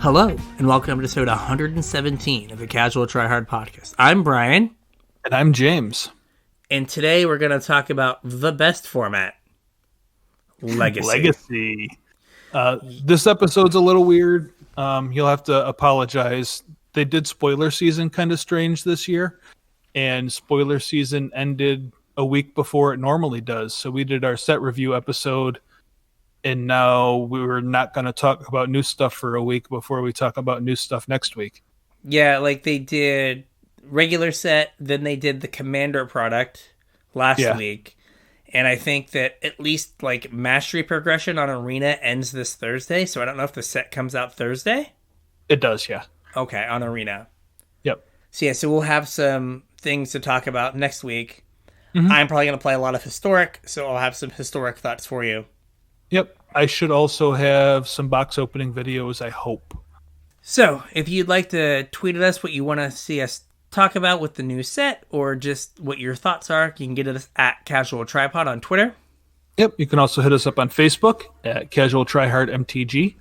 Hello, and welcome to episode 117 of the Casual Try Hard podcast. I'm Brian. And I'm James. And today we're going to talk about the best format, Legacy. This episode's a little weird. You'll have to apologize. They did spoiler season kind of strange this year, and spoiler season ended a week before it normally does. So we did our set review episode, and now we were not going to talk about new stuff for a week before we talk about new stuff next week. Yeah, like they did regular set, then they did the Commander product last week. And I think that at least like Mastery Progression on Arena ends this Thursday, so I don't know if the set comes out Thursday. It does, yeah. Okay, on Arena. Yep. So we'll have some things to talk about next week. Mm-hmm. I'm probably going to play a lot of Historic, so I'll have some Historic thoughts for you. Yep. I should also have some box opening videos, I hope. So, if you'd like to tweet at us what you want to see us talk about with the new set, or just what your thoughts are, you can get us at CasualTryPod on Twitter. Yep. You can also hit us up on Facebook at CasualTryHardMTG,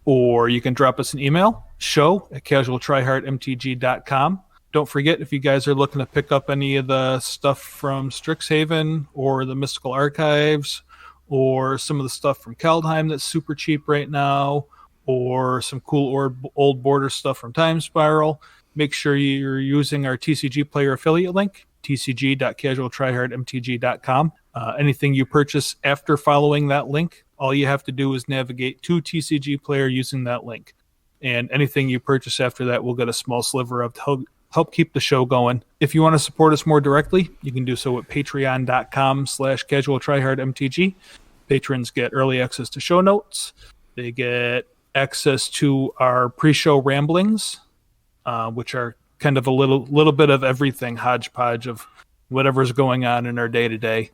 or you can drop us an email, show@CasualTryHardMTG.com. Don't forget, if you guys are looking to pick up any of the stuff from Strixhaven or the Mystical Archives, or some of the stuff from Kaldheim that's super cheap right now, or some cool old border stuff from Time Spiral, make sure you're using our TCG Player affiliate link, tcg.casualtryhardmtg.com. Anything you purchase after following that link, all you have to do is navigate to TCG Player using that link. And anything you purchase after that will get a small sliver of help keep the show going. If you want to support us more directly, you can do so at patreon.com/casualtryhardmtg. Patrons get early access to show notes. They get access to our pre-show ramblings, which are kind of a little bit of everything, hodgepodge of whatever's going on in our day-to-day.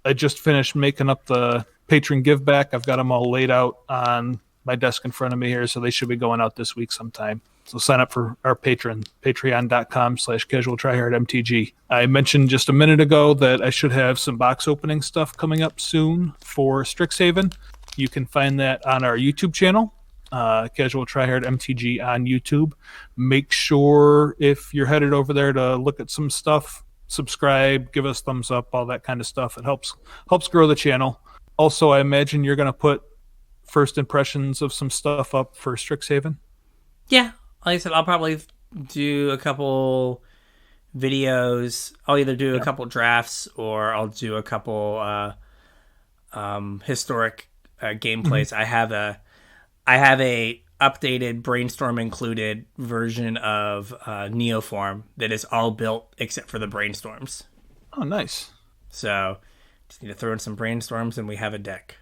I just finished making up the patron give back. I've got them all laid out on my desk in front of me here, so they should be going out this week sometime. So sign up for our Patreon, patreon.com/casualtryhardmtg. I mentioned just a minute ago that I should have some box opening stuff coming up soon for Strixhaven. You can find that on our YouTube channel, CasualTryHardMTG on YouTube. Make sure if you're headed over there to look at some stuff, subscribe, give us thumbs up, all that kind of stuff. It helps grow the channel. Also, I imagine you're going to put first impressions of some stuff up for Strixhaven. Yeah. Like I said, I'll probably do a couple videos. I'll either do a couple drafts, or I'll do a couple historic gameplays. Mm-hmm. I have a updated brainstorm included version of Neoform that is all built except for the brainstorms. Oh, nice. So just need to throw in some brainstorms, and we have a deck.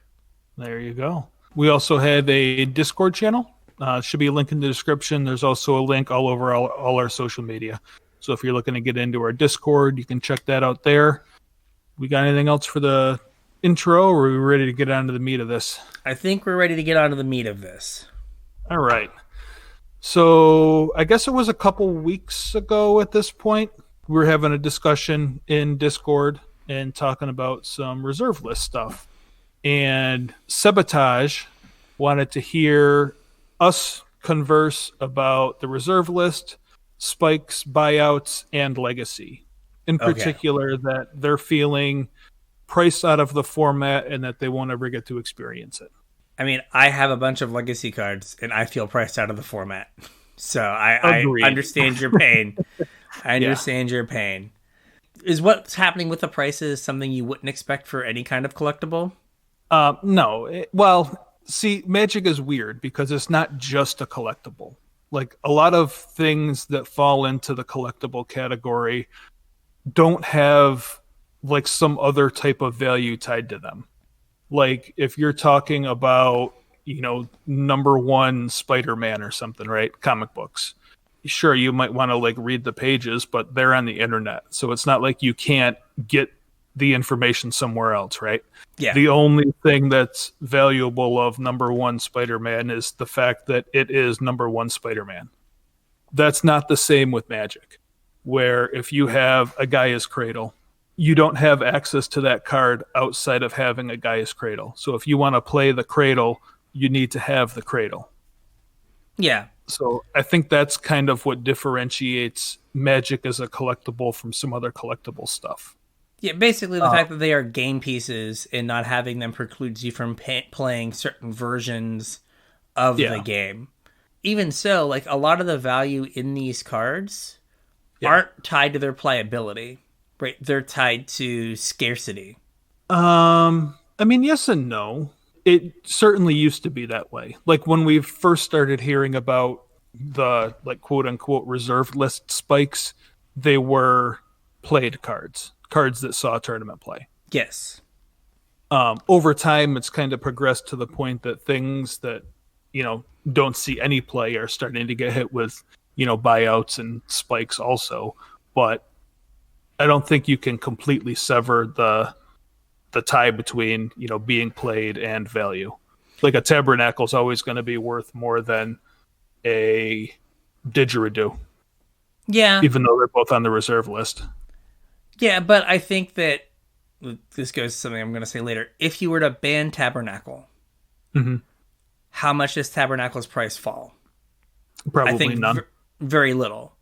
There you go. We also have a Discord channel. Should be a link in the description. There's also a link all over all our social media. So if you're looking to get into our Discord, you can check that out there. We got anything else for the intro, or are we ready to get on to the meat of this? I think we're ready to get on to the meat of this. All right. So I guess it was a couple weeks ago at this point. We were having a discussion in Discord and talking about some reserve list stuff. And Sabotage wanted to hear us converse about the reserve list, spikes, buyouts, and legacy. In particular, that they're feeling priced out of the format and that they won't ever get to experience it. I mean, I have a bunch of legacy cards, and I feel priced out of the format. So I understand your pain. I understand your pain. Is what's happening with the prices something you wouldn't expect for any kind of collectible? No. See, Magic is weird because it's not just a collectible. Like, a lot of things that fall into the collectible category don't have, like, some other type of value tied to them. Like, if you're talking about, number one Spider-Man or something, right? Comic books. Sure, you might want to, like, read the pages, but they're on the internet. So it's not like you can't get the information somewhere else, right? Yeah. The only thing that's valuable of number one Spider-Man is the fact that it is number one Spider-Man. That's not the same with Magic, where if you have a Gaia's Cradle, you don't have access to that card outside of having a Gaia's Cradle. So if you want to play the Cradle, you need to have the Cradle. Yeah. So I think that's kind of what differentiates Magic as a collectible from some other collectible stuff. Yeah, basically the fact that they are game pieces and not having them precludes you from playing certain versions of the game. Even so, like, a lot of the value in these cards aren't tied to their playability, right? They're tied to scarcity. I mean, yes and no. It certainly used to be that way. Like when we first started hearing about the like quote unquote reserve list spikes, they were played cards that saw tournament play. Yes. Over time, it's kind of progressed to the point that things that, don't see any play are starting to get hit with, buyouts and spikes also. But I don't think you can completely sever the tie between, being played and value. Like a Tabernacle is always going to be worth more than a didgeridoo. Yeah. Even though they're both on the reserve list. Yeah, but I think that this goes to something I'm going to say later. If you were to ban Tabernacle, how much does Tabernacle's price fall? Probably I think none. Very little.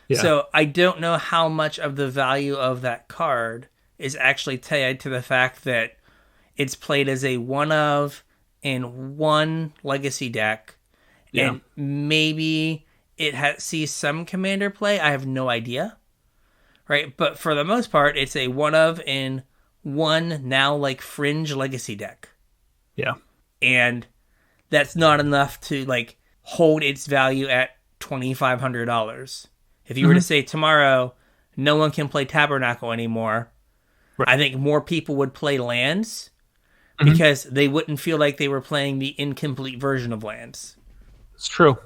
Yeah. So I don't know how much of the value of that card is actually tied to the fact that it's played as a one of in one legacy deck, and maybe it sees some commander play. I have no idea. Right, but for the most part, it's a one of in one now like fringe legacy deck. Yeah. And that's not enough to like hold its value at $2,500. If you were to say tomorrow, no one can play Tabernacle anymore, right, I think more people would play lands because they wouldn't feel like they were playing the incomplete version of lands. It's true.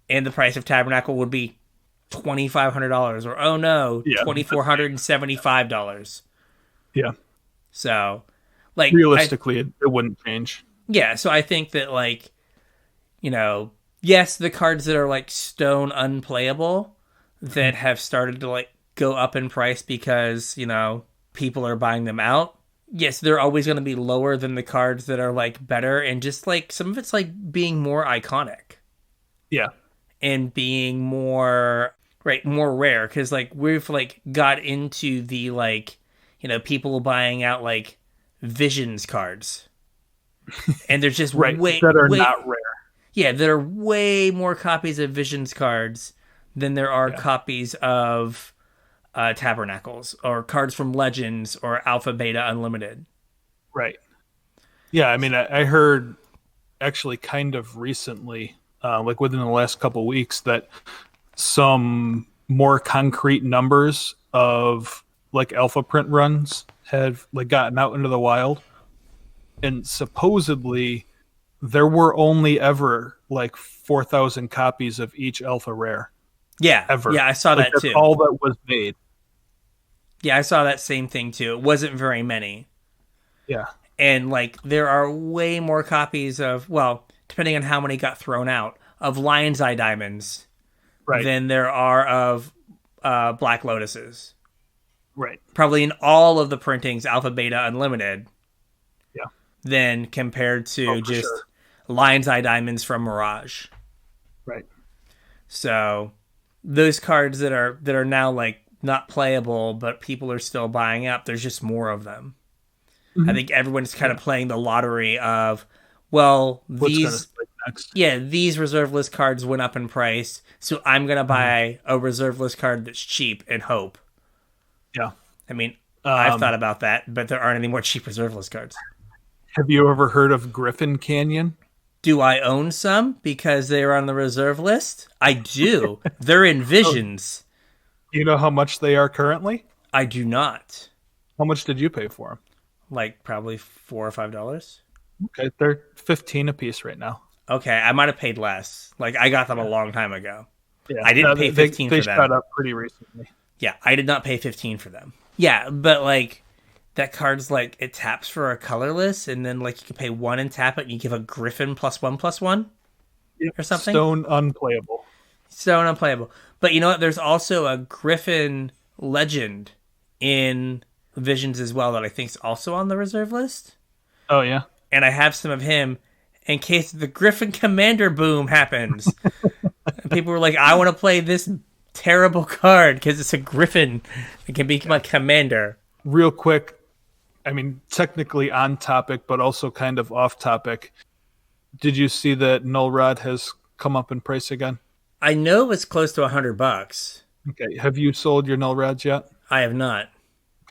And the price of Tabernacle would be $2,500, or oh no, $2,475. Yeah. So, like, realistically, it wouldn't change. Yeah. So I think that, like, yes, the cards that are like stone unplayable that have started to like go up in price because people are buying them out. Yes, they're always going to be lower than the cards that are like better, and just like some of it's like being more iconic. Yeah. And being more rare, because like we've like got into the like people buying out like Visions cards, and there's just right, way that are not rare. Yeah, there are way more copies of Visions cards than there are copies of Tabernacles or cards from Legends or Alpha Beta Unlimited. Right. Yeah, I mean, I heard actually kind of recently, like within the last couple of weeks, that some more concrete numbers of like alpha print runs have like gotten out into the wild, and supposedly there were only ever like 4,000 copies of each alpha rare. Yeah, ever. Yeah, I saw like, that too. All that was made. Yeah, I saw that same thing too. It wasn't very many. Yeah, and like there are way more copies of, well, depending on how many got thrown out, of Lion's Eye Diamonds, right, than there are of Black Lotuses. Right. Probably in all of the printings, Alpha Beta Unlimited. Yeah. Then compared to just Lion's Eye Diamonds from Mirage. Right. So those cards that are now like not playable, but people are still buying up, there's just more of them. I think everyone's kind of playing the lottery of, well, these reserve list cards went up in price, so I'm going to buy a reserve list card that's cheap and hope. Yeah. I mean, I've thought about that, but there aren't any more cheap reserve list cards. Have you ever heard of Griffin Canyon? Do I own some because they're on the reserve list? I do. They're in Visions. Do you know how much they are currently? I do not. How much did you pay for them? Like probably $4 or $5. Okay, they're $15 a piece right now. Okay, I might have paid less. Like I got them a long time ago. Yeah, I didn't pay $15 for them. They shot up pretty recently. Yeah, I did not pay $15 for them. Yeah, but like that card's like it taps for a colorless, and then like you can pay one and tap it, and you give a Griffin +1/+1 or something. Stone unplayable. But you know what? There's also a Griffin Legend in Visions as well that I think is also on the reserve list. Oh yeah, and I have some of him in case the Griffin Commander boom happens. people were like, I want to play this terrible card because it's a griffin. It can be my commander. Real quick, I mean, technically on topic, but also kind of off topic. Did you see that Null Rod has come up in price again? I know it's close to $100. Okay, have you sold your Null Rods yet? I have not.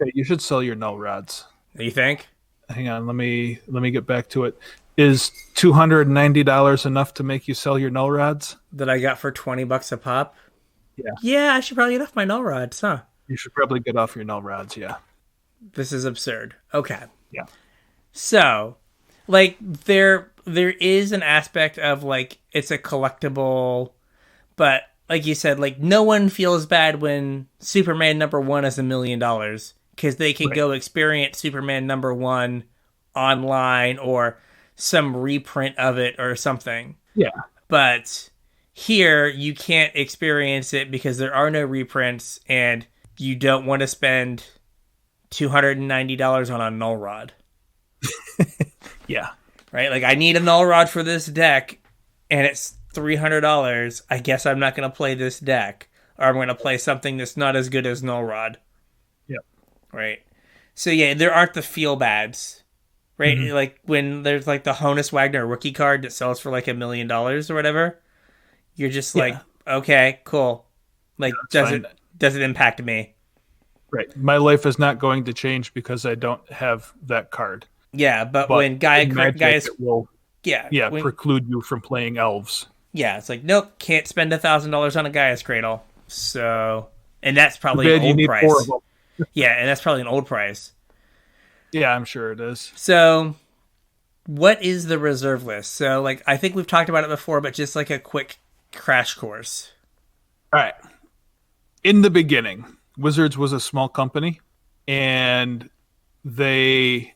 Okay, you should sell your Null Rods. You think? Hang on, let me get back to it. Is $290 enough to make you sell your Null Rods? That I got for $20 a pop? Yeah. Yeah, I should probably get off my Null Rods, huh? You should probably get off your Null Rods, yeah. This is absurd. Okay. Yeah. So, like, there is an aspect of, like, it's a collectible, but, like you said, like, no one feels bad when Superman #1 is $1 million, because they can go experience Superman #1 online or some reprint of it or something. Yeah. But here, you can't experience it because there are no reprints, and you don't want to spend $290 on a Null Rod. Yeah. Right? Like, I need a Null Rod for this deck, and it's $300. I guess I'm not going to play this deck, or I'm going to play something that's not as good as Null Rod. Yep. Right? So, yeah, there aren't the feel-bads. Right? Mm-hmm. Like, when there's, like, the Honus Wagner rookie card that sells for, like, $1 million or whatever, you're just like, okay, cool. Like, does it impact me? Right. My life is not going to change because I don't have that card. Yeah, but when guys will preclude you from playing elves. Yeah, it's like, nope, can't spend $1,000 on a Gaia's Cradle. So, and that's probably an old price. 4 of them. Yeah, and that's probably an old price. Yeah, I'm sure it is. So, what is the reserve list? So, like, I think we've talked about it before, but just like a quick crash course. All right. In the beginning, Wizards was a small company, and they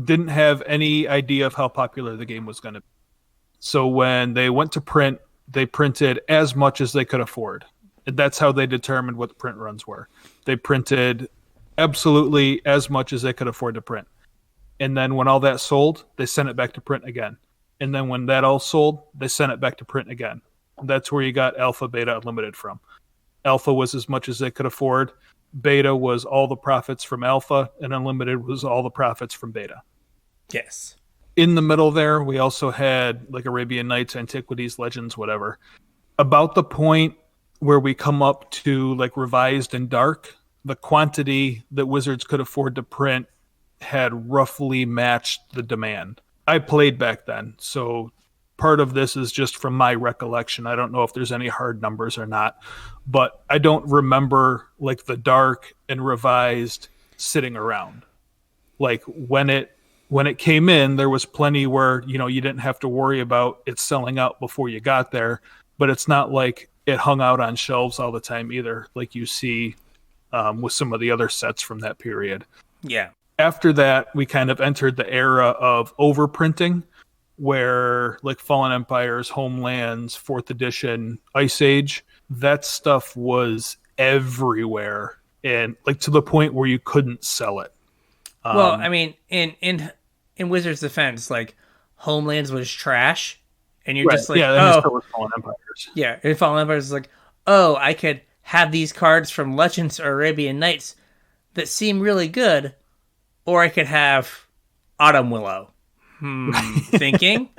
didn't have any idea of how popular the game was going to be. So when they went to print, they printed as much as they could afford. And that's how they determined what the print runs were. They printed absolutely as much as they could afford to print. And then when all that sold, they sent it back to print again. And then when that all sold, they sent it back to print again. That's where you got Alpha, Beta, Unlimited from. Alpha was as much as they could afford. Beta was all the profits from Alpha, and Unlimited was all the profits from Beta. Yes. In the middle there, we also had like Arabian Nights, Antiquities, Legends, whatever. About the point where we come up to like Revised and Dark, the quantity that Wizards could afford to print had roughly matched the demand. I played back then, so part of this is just from my recollection. I don't know if there's any hard numbers or not, but I don't remember like the Dark and Revised sitting around. Like when it came in, there was plenty where, you know, you didn't have to worry about it selling out before you got there, but it's not like it hung out on shelves all the time either, like you see with some of the other sets from that period. Yeah. After that, we kind of entered the era of overprinting, where like Fallen Empires, Homelands, 4th edition, Ice Age, that stuff was everywhere, and like to the point where you couldn't sell it. Well, I mean, in Wizards' defense, like Homelands was trash, and you're just like, Fallen Empires. Yeah, and Fallen Empires is like, oh, I could have these cards from Legends or Arabian Nights that seem really good, or I could have Autumn Willow. Thinking.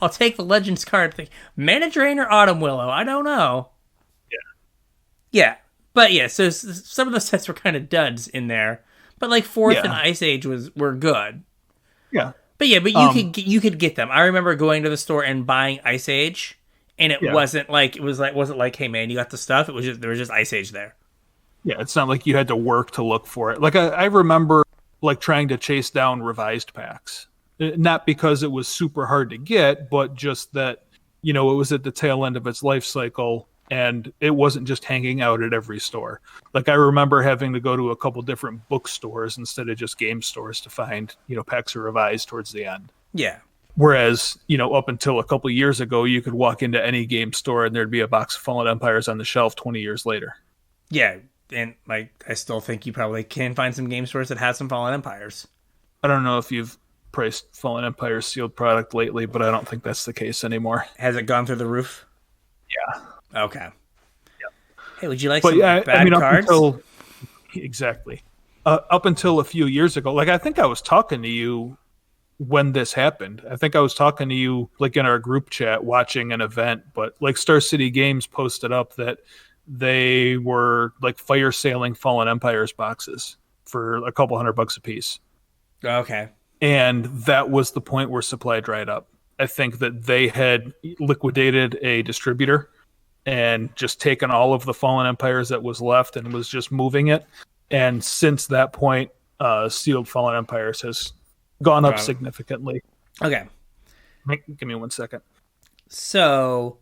I'll take the Legends card. Mana Drain or Autumn Willow? I don't know. Yeah. But yeah, so some of the sets were kind of duds in there. But like 4th and Ice Age were good. Yeah. But you could get them. I remember going to the store and buying Ice Age, and it wasn't like hey man, you got the stuff. It was just there was just Ice Age there. Yeah, it's not like you had to work to look for it. Like I remember like trying to chase down Revised packs. Not because it was super hard to get, but just that, you know, it was at the tail end of its life cycle, and it wasn't just hanging out at every store. Like I remember having to go to a couple different bookstores instead of just game stores to find, you know, packs of Revised towards the end. Yeah. Whereas, you know, up until a couple years ago, you could walk into any game store and there'd be a box of Fallen Empires on the shelf 20 years later. Yeah. And like, I still think you probably can find some game stores that have some Fallen Empires. I don't know if you've priced Fallen Empire sealed product lately, but I don't think that's the case anymore. Has it gone through the roof? Yeah. Okay. Yep. Hey, would you like But some yeah, I bad mean, cards? exactly. Up until a few years ago, like I think I was talking to you when this happened. I think I was talking to you like in our group chat watching an event, but like Star City Games posted up that they were like fire sailing Fallen Empires boxes for a couple $100 a piece. Okay. And that was the point where supply dried up. I think that they had liquidated a distributor and just taken all of the Fallen Empires that was left and was just moving it. And since that point, Sealed Fallen Empires has gone up significantly. Okay. Give me 1 second. So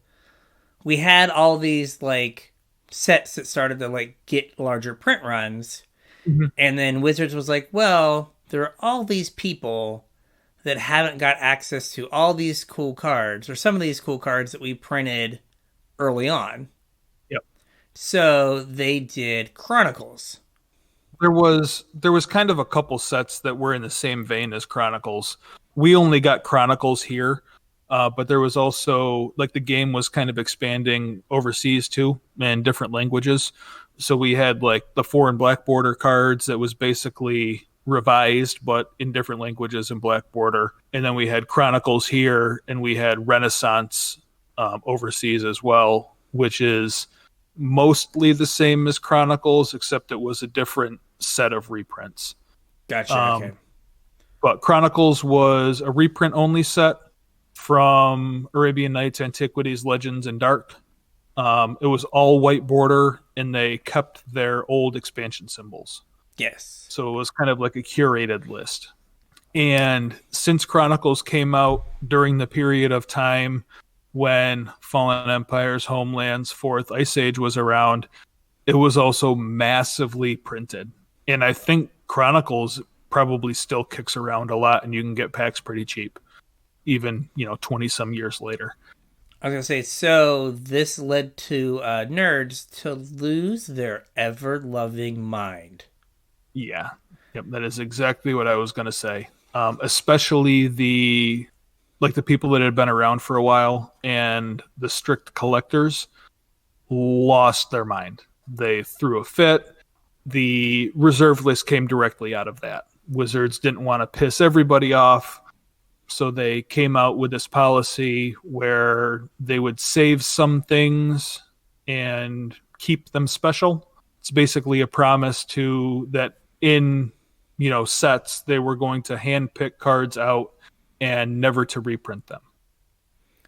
we had all these like sets that started to like get larger print runs. Mm-hmm. And then Wizards was like, well, there are all these people that haven't got access to all these cool cards or some of these cool cards that we printed early on. Yep. So they did Chronicles. There was kind of a couple sets that were in the same vein as Chronicles. We only got Chronicles here, but there was also like the game was kind of expanding overseas too in different languages. So we had like the 4 and black border cards that was basically revised but in different languages in black border, and then we had Chronicles here, and we had Renaissance overseas as well, which is mostly the same as Chronicles, except it was a different set of reprints. Gotcha. Okay. But Chronicles was a reprint only set from Arabian Nights, Antiquities, Legends, and Dark. It was all white border, and they kept their old expansion symbols. Yes. So it was kind of like a curated list. And since Chronicles came out during the period of time when Fallen Empires, Homelands, Fourth Ice Age was around, it was also massively printed. And I think Chronicles probably still kicks around a lot, and you can get packs pretty cheap, even 20 some years later. I was gonna say, so this led to nerds to lose their ever-loving mind. Yeah, yep, that is exactly what I was gonna say. Especially the people that had been around for a while and the strict collectors lost their mind. They threw a fit. The reserve list came directly out of that. Wizards didn't want to piss everybody off, so they came out with this policy where they would save some things and keep them special. It's basically a promise that in sets they were going to hand pick cards out and never to reprint them.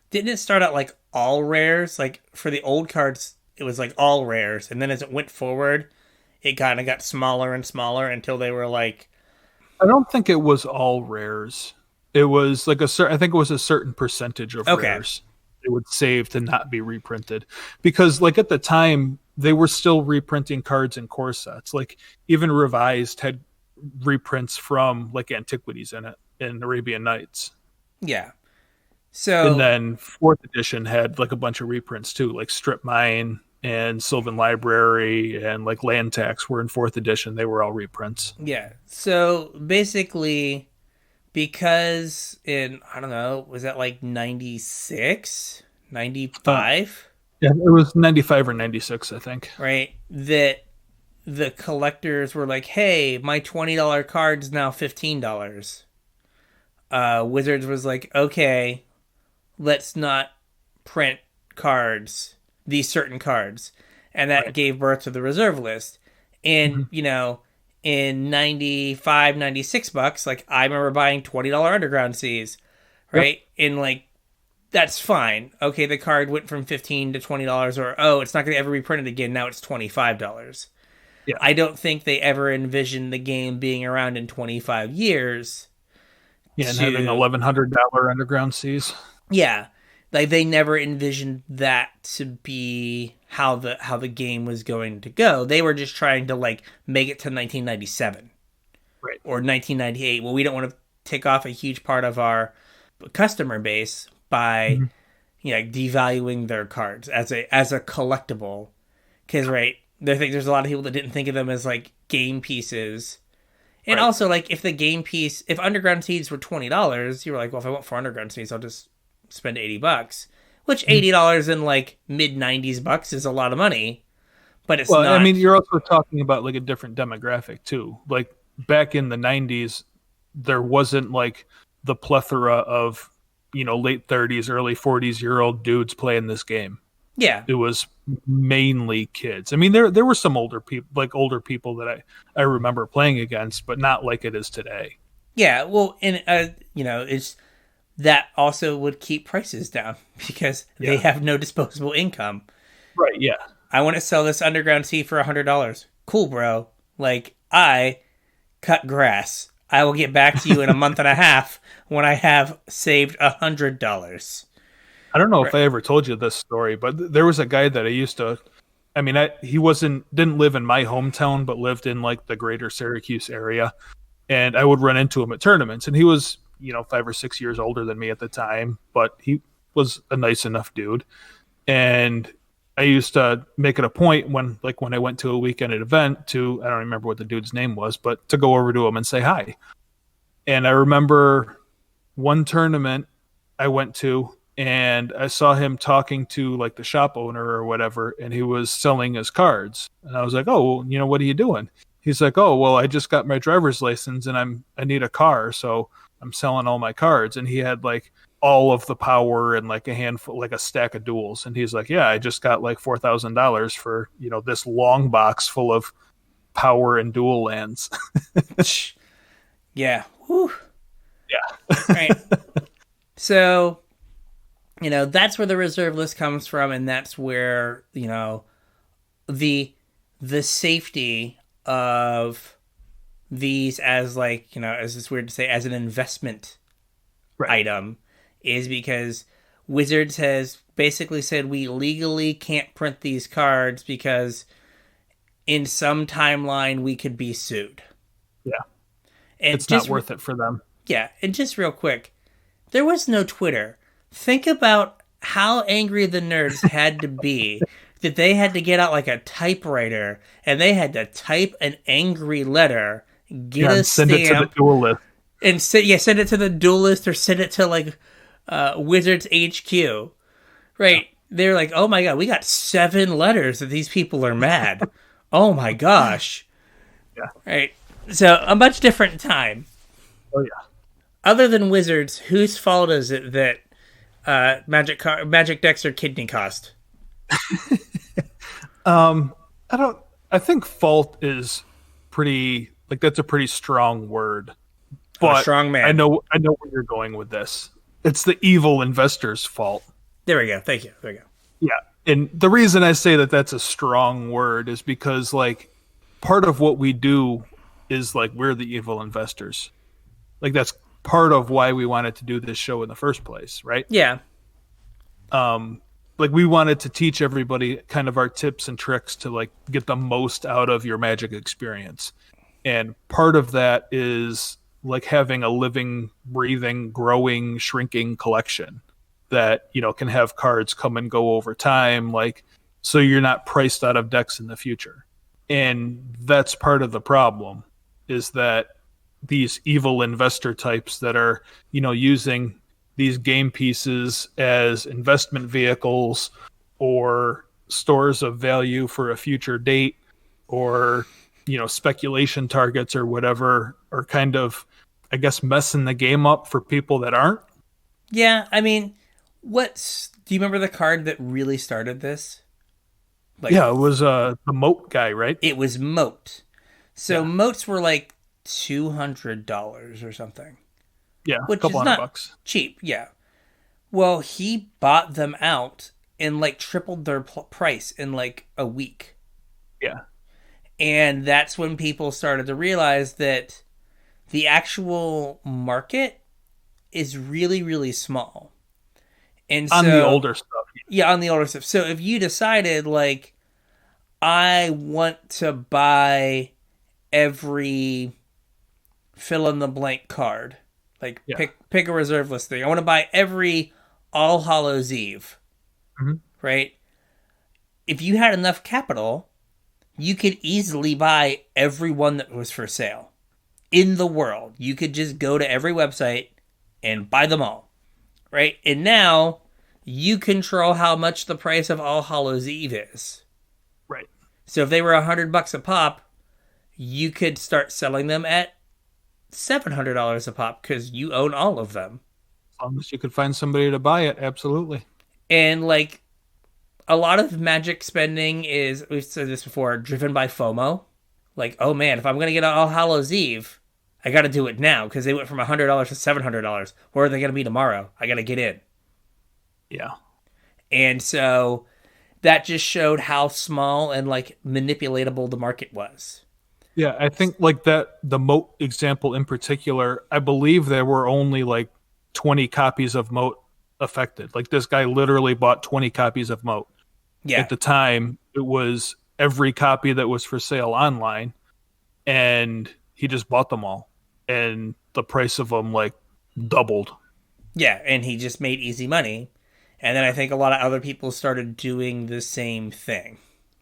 Didn't it start out like all rares? Like for the old cards, it was like all rares, and then as it went forward, it kind of got smaller and smaller until they were like. I don't think it was all rares. It was like I think it was a certain percentage of rares they would save to not be reprinted, because like at the time they were still reprinting cards in core sets. Like even Revised had reprints from like Antiquities in it in Arabian Nights. Yeah. So and then 4th edition had like a bunch of reprints too, like Strip Mine and Sylvan Library and like Land Tax were in 4th edition. They were all reprints. Yeah. So basically, because in, I don't know, was that like 96, 95? Yeah, it was 95 or 96, I think. Right? That the collectors were like, hey, my $20 card's now $15. Wizards was like, okay, let's not print cards, these certain cards. And that gave birth to the reserve list. And, in 95, 96 bucks, like I remember buying $20 Underground Seas, right? Yep. And like, that's fine. Okay, the card went from $15 to $20, or it's not going to ever be printed again. Now it's $25. Yeah. I don't think they ever envisioned the game being around in 25 years. Yeah, and having $1,100 Underground Seas. Yeah, like they never envisioned that to be how the game was going to go. They were just trying to like make it to 1997, right, or 1998. Well, we don't want to take off a huge part of our customer base by devaluing their cards as a collectible, because there's a lot of people that didn't think of them as like game pieces. And also, like, if the game piece, if Underground Seeds were $20, you were like, well, if I want 4 Underground Seeds, I'll just spend $80. which $80 in like mid 90s bucks is a lot of money, but it's well, not. I mean, you're also talking about like a different demographic too. Like back in the 90s, there wasn't like the plethora of, late 30s, early 40s-year-old dudes playing this game. Yeah. It was mainly kids. I mean, there were some older people that I remember playing against, but not like it is today. Yeah, well, and it's that also would keep prices down because they have no disposable income. Right, yeah. I want to sell this underground sea for $100. Cool, bro. Like, I cut grass. I will get back to you in a month and a half when I have saved $100. I don't know if I ever told you this story, but there was a guy that I used to. I mean, he didn't live in my hometown, but lived in like the greater Syracuse area, and I would run into him at tournaments. And he was, 5 or 6 years older than me at the time, but he was a nice enough dude. And I used to make it a point when I went to a weekend event I don't remember what the dude's name was, but to go over to him and say hi. And I remember one tournament I went to, and I saw him talking to like the shop owner or whatever, and he was selling his cards. And I was like, "Oh, what are you doing?" He's like, "Oh, well, I just got my driver's license and I need a car, so I'm selling all my cards." And he had like all of the power and like a handful, like a stack of duels. And he's like, "Yeah, I just got like $4,000 for, this long box full of power and dual lands." Yeah. Whew. Yeah. Right. So, that's where the reserve list comes from, and that's where, the safety of these as like, as it's weird to say, as an investment item is because Wizards has basically said we legally can't print these cards because in some timeline we could be sued. Yeah. And it's not worth it for them. Yeah. And just real quick, there was no Twitter. Think about how angry the nerds had to be that they had to get out like a typewriter and they had to type an angry letter, get a send stamp, it to the duelist. And send it to the duelist or send it to like Wizards HQ. Right. Yeah. They're like, oh my God, we got 7 letters that these people are mad. Oh my gosh. Yeah. Right. So a much different time. Oh yeah. Other than Wizards, whose fault is it that Magic decks are kidney cost? I think fault is pretty, like, that's a pretty strong word. But strong man. I know where you're going with this. It's the evil investor's fault. There we go. Thank you. There we go. Yeah. And the reason I say that that's a strong word is because, like, part of what we do is, like, we're the evil investors. Like, that's part of why we wanted to do this show in the first place, right? Yeah. Like, we wanted to teach everybody kind of our tips and tricks to, like, get the most out of your Magic experience. And part of that is, like, having a living, breathing, growing, shrinking collection that, can have cards come and go over time, like, so you're not priced out of decks in the future. And that's part of the problem, is that these evil investor types that are, using these game pieces as investment vehicles or stores of value for a future date or, speculation targets or whatever, are kind of, I guess, messing the game up for people that aren't. Yeah, I mean, do you remember the card that really started this? Like, yeah, it was the Moat guy, right? It was Moat. So Moats were like $200 or something. Yeah, which a couple is not $100. Cheap, yeah. Well, he bought them out and like tripled their price in like a week. Yeah. And that's when people started to realize that the actual market is really, really small. And on the older stuff. Yeah, on the older stuff. So if you decided, like, I want to buy every fill-in-the-blank card, like, pick a reserve list thing. I want to buy every All Hallows Eve, right? If you had enough capital, you could easily buy every one that was for sale in the world. You could just go to every website and buy them all, right? And now you control how much the price of All Hallows Eve is. Right. So if they were $100 a pop, you could start selling them at $700 a pop because you own all of them. As long as you could find somebody to buy it, absolutely. And like a lot of Magic spending is, we've said this before, driven by FOMO. Like, oh man, if I'm going to get All Hallows Eve, I got to do it now because they went from $100 to $700. Where are they going to be tomorrow? I got to get in. Yeah. And so that just showed how small and like manipulatable the market was. Yeah, I think like that, the Moat example in particular, I believe there were only like 20 copies of Moat affected. Like this guy literally bought 20 copies of Moat. Yeah. At the time, it was every copy that was for sale online, and he just bought them all. And the price of them like doubled. Yeah, and he just made easy money. And then I think a lot of other people started doing the same thing.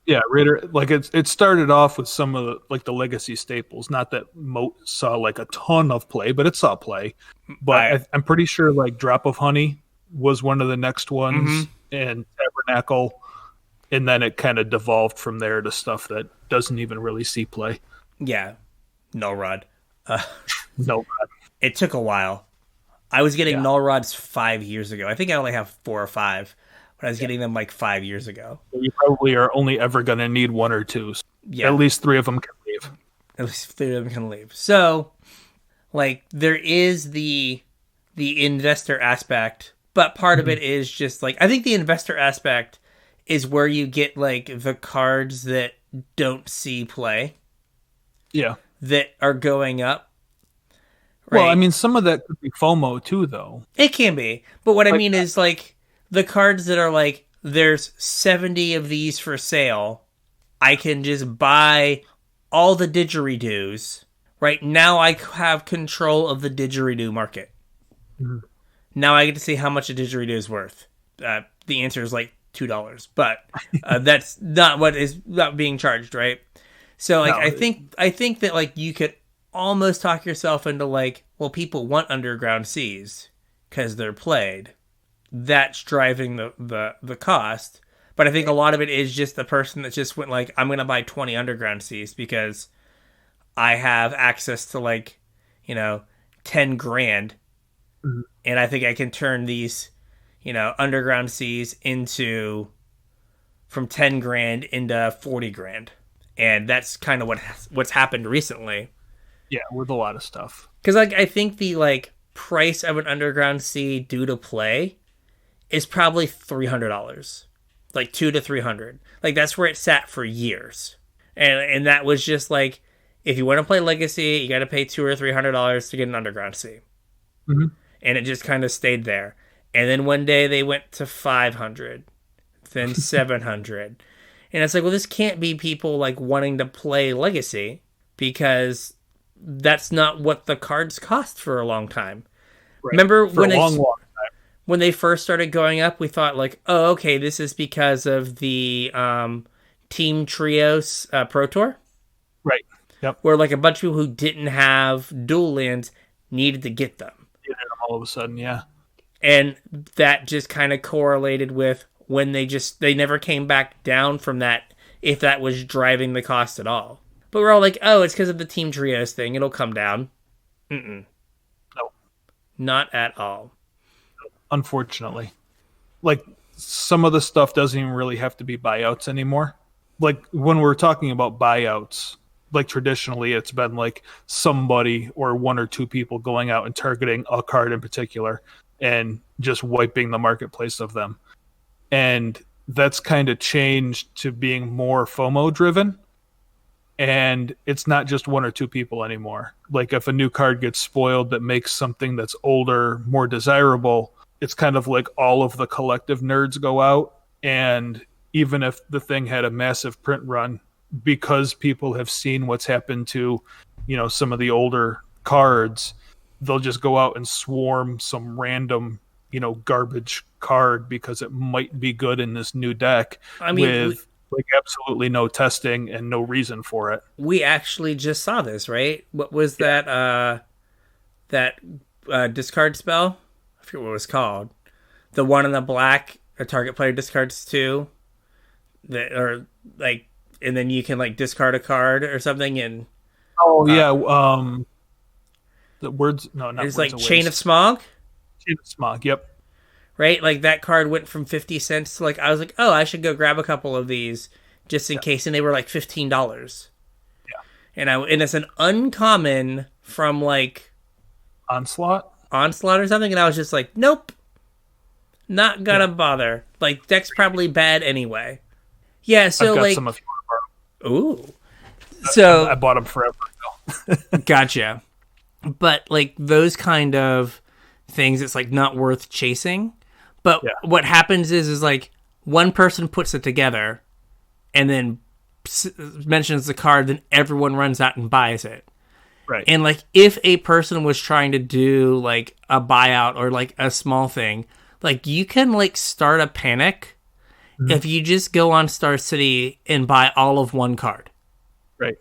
Yeah, Raider, like it started off with some of the, like the legacy staples. Not that Moat saw like a ton of play, but it saw play. But I'm pretty sure like Drop of Honey was one of the next ones, and Tabernacle, and then it kind of devolved from there to stuff that doesn't even really see play. Yeah, Null Rod. Null Rod. It took a while. I was getting Null Rods 5 years ago. I think I only have 4 or 5, but I was getting them like 5 years ago. You probably are only ever going to need 1 or 2. So at least 3 of them can leave. At least 3 of them can leave. So, like, there is the investor aspect, but part of it is just like, I think the investor aspect is where you get like the cards that don't see play. Yeah. That are going up. Right? Well, I mean, some of that could be FOMO too, though. It can be. But what I mean is, like, the cards that are like, there's 70 of these for sale. I can just buy all the didgeridoos. Right now I have control of the didgeridoo market. Mm-hmm. Now I get to see how much a didgeridoo is worth. The answer is like $2. But that's not what is not being charged, right? So, like, no. I think that, like, you could almost talk yourself into like, well, people want Underground Seas because they're played. That's driving the cost. But I think a lot of it is just the person that just went like, I'm going to buy 20 Underground Seas because I have access to like, 10 grand. Mm-hmm. And I think I can turn these, Underground Seas from 10 grand into 40 grand. And that's kind of what's happened recently. Yeah, with a lot of stuff. Because like I think the like price of an Underground Sea due to play is probably $300, like $200 to $300. Like that's where it sat for years, and that was just like, if you want to play Legacy, you got to pay $200 or $300 to get an Underground Sea, and it just kind of stayed there. And then one day they went to $500, then $700, and it's like, well, this can't be people like wanting to play Legacy because that's not what the cards cost for a long time. Right. Remember when they first started going up, we thought like, oh, okay, this is because of the Team Trios Pro Tour. Right. Yep. Where like a bunch of people who didn't have dual lands needed to get them. All of a sudden, yeah. And that just kind of correlated with when they never came back down from that, if that was driving the cost at all. But we're all like, oh, it's because of the Team Trios thing. It'll come down. No. Not at all. Unfortunately. Like, some of the stuff doesn't even really have to be buyouts anymore. Like, when we're talking about buyouts, like, traditionally, it's been, like, somebody or 1 or 2 people going out and targeting a card in particular and just wiping the marketplace of them. And that's kind of changed to being more FOMO-driven. And it's not just 1 or 2 people anymore. Like if a new card gets spoiled that makes something that's older more desirable, it's kind of like all of the collective nerds go out. And even if the thing had a massive print run, because people have seen what's happened to, some of the older cards, they'll just go out and swarm some random, garbage card because it might be good in this new deck. I mean, like absolutely no testing and no reason for it. We actually just saw this, right? What was that discard spell? I forget what it was called. the one in the black, a target player discards 2. That or like, and then you can like discard a card or something. And the words, no, not there's words like of Chain waste. of Smog. Chain of Smog. Yep. Right, like that card went from 50 cents to like, I was like, oh, I should go grab a couple of these just in case, and they were like $15. Yeah. And it's an uncommon from like Onslaught or something, and I was just like, nope, not gonna bother. Like, deck's probably bad anyway. Yeah, so I've got like, some if you want to borrow. ooh, so I bought them forever ago. gotcha. But like those kind of things, it's like not worth chasing. But what happens is like one person puts it together and then mentions the card, then everyone runs out and buys it. Right. And like if a person was trying to do like a buyout or like a small thing, like you can like start a panic if you just go on Star City and buy all of one card. Right.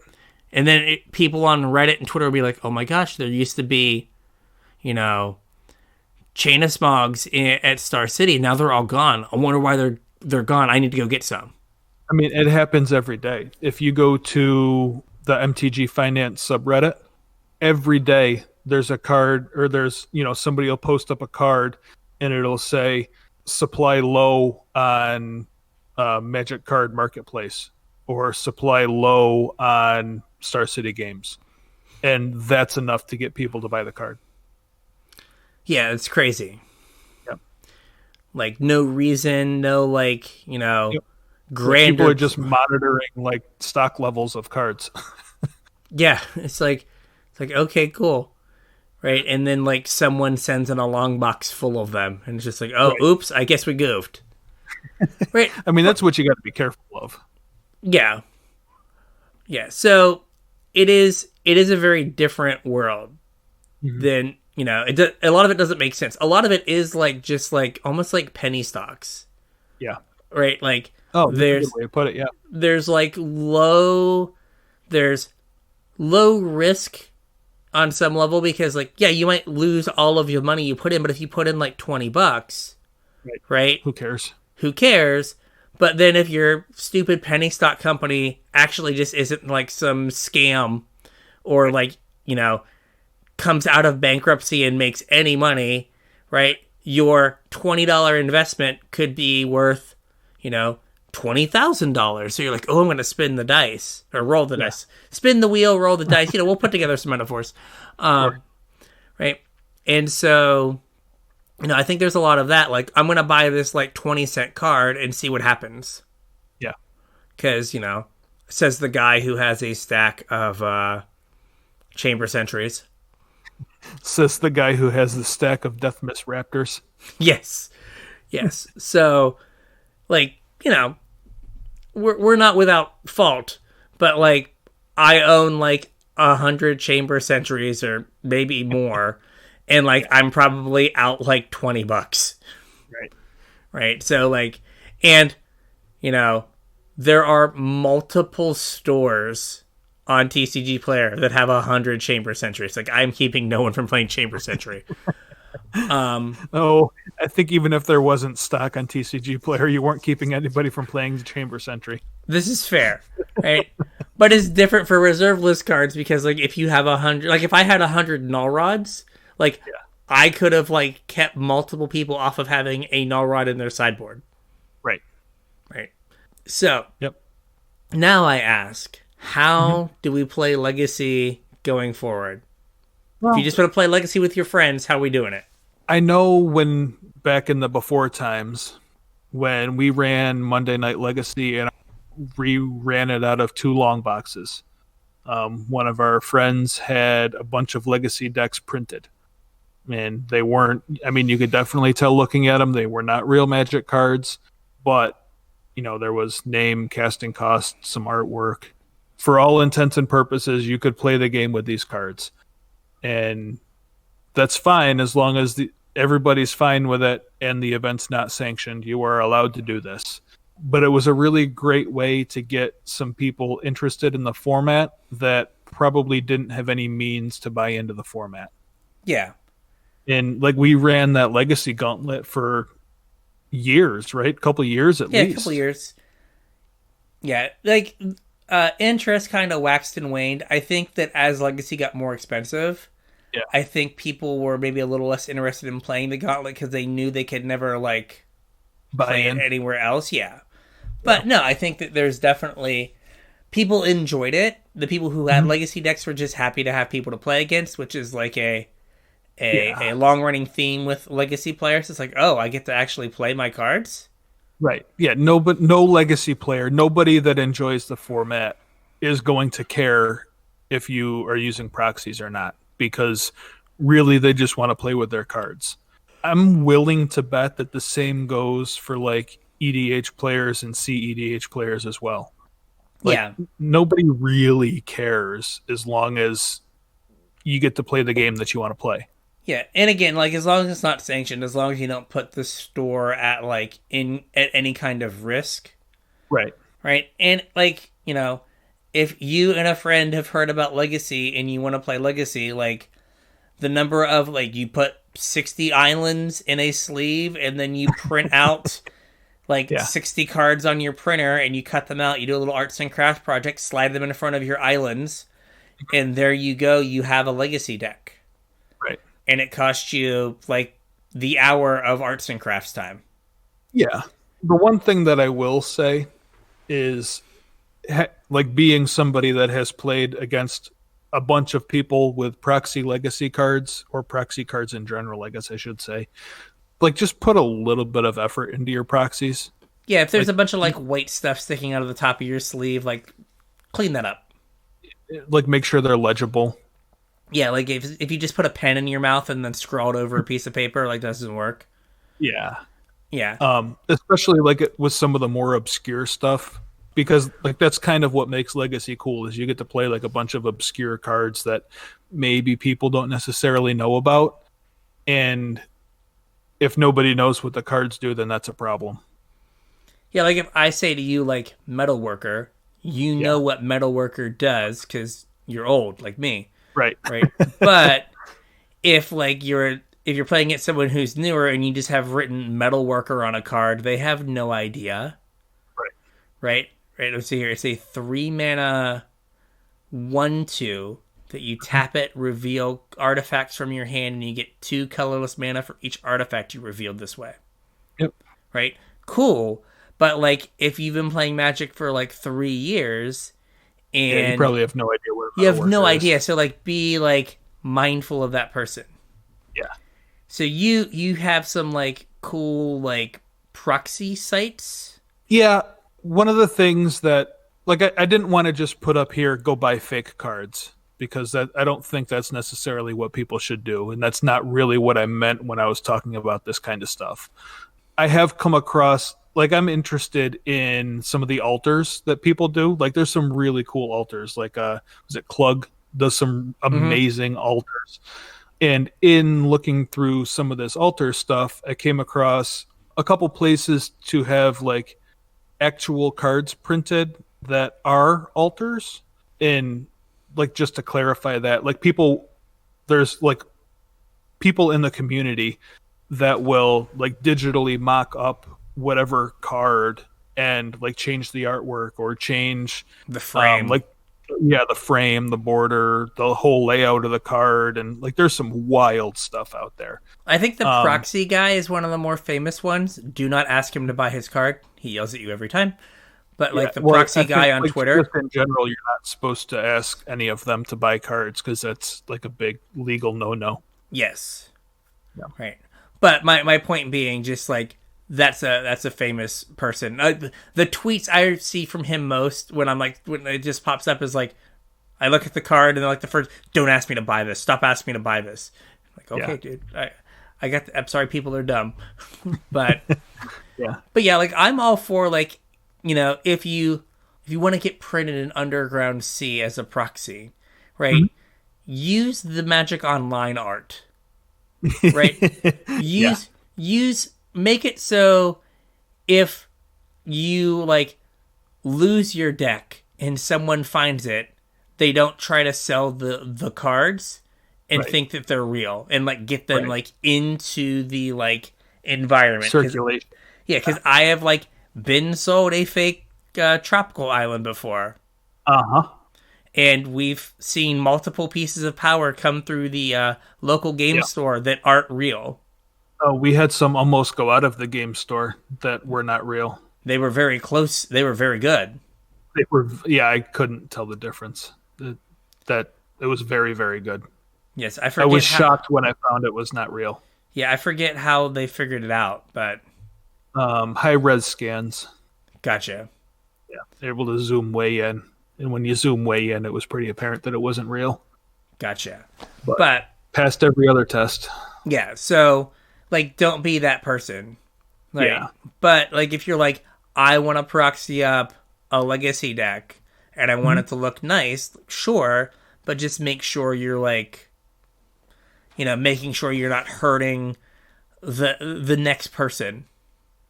And then people on Reddit and Twitter will be like, oh my gosh, there used to be, Chain of Smogs at Star City. Now they're all gone. I wonder why they're gone. I need to go get some. I mean, it happens every day. If you go to the MTG Finance subreddit, every day there's a card, or there's, somebody will post up a card and it'll say supply low on Magic Card Marketplace or supply low on Star City Games. And that's enough to get people to buy the card. Yeah, it's crazy. Yep. Like, no reason, no, like, grander. People are just monitoring, like, stock levels of cards. Yeah, it's like, okay, cool. Right? And then, like, someone sends in a long box full of them. And it's just like, oh, oops, I guess we goofed. Right? I mean, that's what you got to be careful of. Yeah. Yeah, so it is a very different world than... a lot of it doesn't make sense. A lot of it is like just like almost like penny stocks. Yeah. Right. Like there's a good way to put it. Yeah. There's like low risk on some level because like you might lose all of your money you put in, but if you put in like $20, right? Who cares? Who cares? But then if your stupid penny stock company actually just isn't like some scam or like comes out of bankruptcy and makes any money, right? Your $20 investment could be worth, $20,000. So you're like, oh, I'm going to spin the dice or roll the dice, spin the wheel, roll the dice. We'll put together some metaphors, right? And so, I think there's a lot of that. Like, I'm going to buy this like 20-cent card and see what happens. Yeah, because says the guy who has a stack of Chamber Sentries. Says the guy who has the stack of Death Miss Raptors. Yes. So, like, we're not without fault, but like, I own like 100 Chamber Sentries or maybe more, and like, I'm probably out like $20. Right. So like, and there are multiple stores on TCG Player that have 100 Chamber Sentries. Like, I'm keeping no one from playing Chamber Sentry. I think even if there wasn't stock on TCG Player, you weren't keeping anybody from playing the Chamber Sentry. This is fair, right? But it's different for reserve list cards because, like, if you have 100, like, if I had 100 Null Rods, like, I could have, like, kept multiple people off of having a Null Rod in their sideboard. Right. So, now I ask, how do we play Legacy going forward? Well, if you just want to play Legacy with your friends, how are we doing it? I know when back in the before times when we ran Monday Night Legacy and ran it out of 2 long boxes. One of our friends had a bunch of Legacy decks printed. And they weren't, I mean, you could definitely tell looking at them, they were not real Magic cards, but, there was name, casting cost, some artwork. For all intents and purposes, you could play the game with these cards. And that's fine as long as everybody's fine with it and the event's not sanctioned. You are allowed to do this. But it was a really great way to get some people interested in the format that probably didn't have any means to buy into the format. Yeah. And like we ran that Legacy Gauntlet for years, right? A couple years at least. A couple years. Yeah, like interest kind of waxed and waned. I think that as Legacy got more expensive, I think people were maybe a little less interested in playing the Gauntlet because they knew they could never like play it anywhere else. Yeah, but no, I think that there's definitely people enjoyed it. The people who had Legacy decks were just happy to have people to play against, which is like a long running theme with Legacy players. It's like, oh, I get to actually play my cards. Right. Yeah. No Legacy player, nobody that enjoys the format is going to care if you are using proxies or not, because really they just want to play with their cards. I'm willing to bet that the same goes for like EDH players and CEDH players as well. Like, nobody really cares as long as you get to play the game that you want to play. Yeah, and again, like as long as it's not sanctioned, as long as you don't put the store at like at any kind of risk. Right. Right. And like, you know, if you and a friend have heard about Legacy and you want to play Legacy, like the number of like you put 60 islands in a sleeve and then you print out like 60 cards on your printer and you cut them out, you do a little arts and crafts project, slide them in front of your islands, and there you go, you have a Legacy deck. Right. And it costs you like the hour of arts and crafts time. Yeah. The one thing that I will say is like being somebody that has played against a bunch of people with proxy Legacy cards, or proxy cards in general, I guess I should say, like just put a little bit of effort into your proxies. Yeah, if there's like a bunch of like white stuff sticking out of the top of your sleeve, like clean that up. Like make sure they're legible. Yeah, like if you just put a pen in your mouth and then scrawled over a piece of paper, like that doesn't work. Yeah. Yeah. Especially like with some of the more obscure stuff, because like that's kind of what makes Legacy cool, is you get to play like a bunch of obscure cards that maybe people don't necessarily know about. And if nobody knows what the cards do, then that's a problem. Yeah, like if I say to you like Metalworker, you know what Metalworker does because you're old like me. Right. But if like you're playing against someone who's newer and you just have written Metalworker on a card, they have no idea. Right. Let's see here. It's a 3-mana 1/2 that you tap it, reveal artifacts from your hand, and you get 2 colorless mana for each artifact you revealed this way. Yep. Right. Cool. But like if you've been playing Magic for like 3 years. And you probably have no idea what you have no idea. So like be like mindful of that person. Yeah. So you have some like cool like proxy sites. Yeah. One of the things that like I didn't want to just put up here, go buy fake cards, because I don't think that's necessarily what people should do. And that's not really what I meant when I was talking about this kind of stuff. I have come across, like I'm interested in some of the altars that people do. Like there's some really cool altars. Like was it Klug does some amazing altars. And in looking through some of this altar stuff, I came across a couple places to have like actual cards printed that are altars. And like just to clarify that, like there's like people in the community that will like digitally mock up whatever card and like change the artwork or change the frame, the frame, the border, the whole layout of the card, and like there's some wild stuff out there. I think the proxy guy is one of the more famous ones. Do not ask him to buy his card; he yells at you every time. But like proxy guy on Twitter, just in general, you're not supposed to ask any of them to buy cards because that's like a big legal no-no. Yes, right. But my point being, just like that's a famous person. The tweets I see from him most when it just pops up is like, I look at the card and they're like the first, don't ask me to buy this. Stop asking me to buy this. I'm like, okay, dude, I'm sorry, people are dumb, but but yeah, like I'm all for like, you know, if you want to get printed in Underground Sea as a proxy, right? Use the Magic Online art. Right? Make it so if you like lose your deck and someone finds it, they don't try to sell the cards and think that they're real and like get them like into the like environment circulation. Yeah, because I have like been sold a fake tropical island before. Uh-huh. And we've seen multiple pieces of power come through the local game Yeah. store that aren't real. Oh, we had some almost go out of the game store that were not real. They were very close. They were very good. They were, yeah, I couldn't tell the difference. That it was very, very good. Yes, I I was shocked when I found it was not real. Yeah, I forget how they figured it out, but High res scans. gotcha. Yeah, they're able to zoom way in, and when you zoom way in, it was pretty apparent that it wasn't real. Gotcha. But passed every other test. Yeah, so like, don't be that person. Like, yeah. But like, if you're like, I want to proxy up a legacy deck and I want it to look nice, sure, but just make sure you're like, making sure you're not hurting the next person.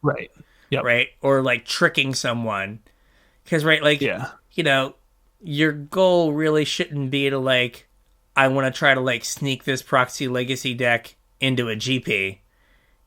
Right. Yep. Right? Or like tricking someone. Because, right, like, yeah. Your goal really shouldn't be to like, I want to try to like sneak this proxy legacy deck into a GP.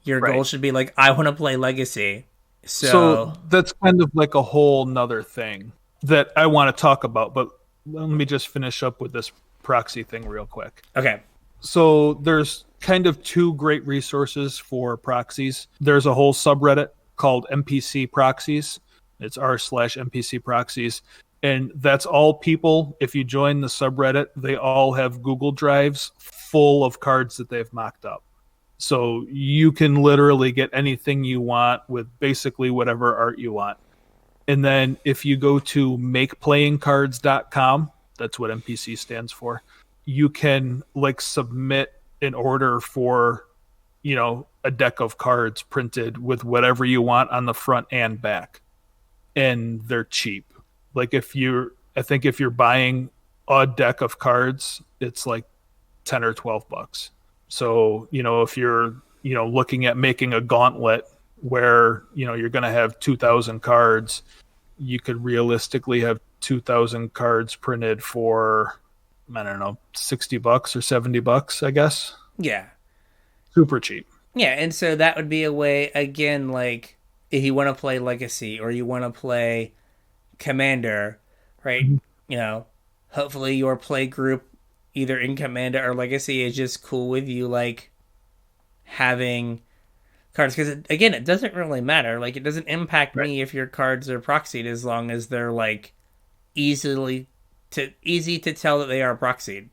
Your goal should be like, I want to play legacy. So that's kind of like a whole nother thing that I want to talk about, but let me just finish up with this proxy thing real quick. Okay. So there's kind of two great resources for proxies. There's a whole subreddit called NPC Proxies. It's r/NPC Proxies. And that's all people. If you join the subreddit, they all have Google Drives full of cards that they've mocked up. So you can literally get anything you want with basically whatever art you want. And then if you go to makeplayingcards.com, that's what NPC stands for, you can like submit an order for, a deck of cards printed with whatever you want on the front and back. And they're cheap. Like I think if you're buying a deck of cards, it's like 10 or 12 bucks. So, if you're, looking at making a gauntlet where, you're going to have 2,000 cards, you could realistically have 2,000 cards printed for, I don't know, 60 bucks or 70 bucks, I guess. Yeah. Super cheap. Yeah. And so that would be a way, again, like if you want to play Legacy or you want to play Commander, right? Mm-hmm. Hopefully your play group either in Commander or Legacy is just cool with you, like, having cards. Because, again, it doesn't really matter. Like, it doesn't impact me if your cards are proxied as long as they're, like, easy to tell that they are proxied.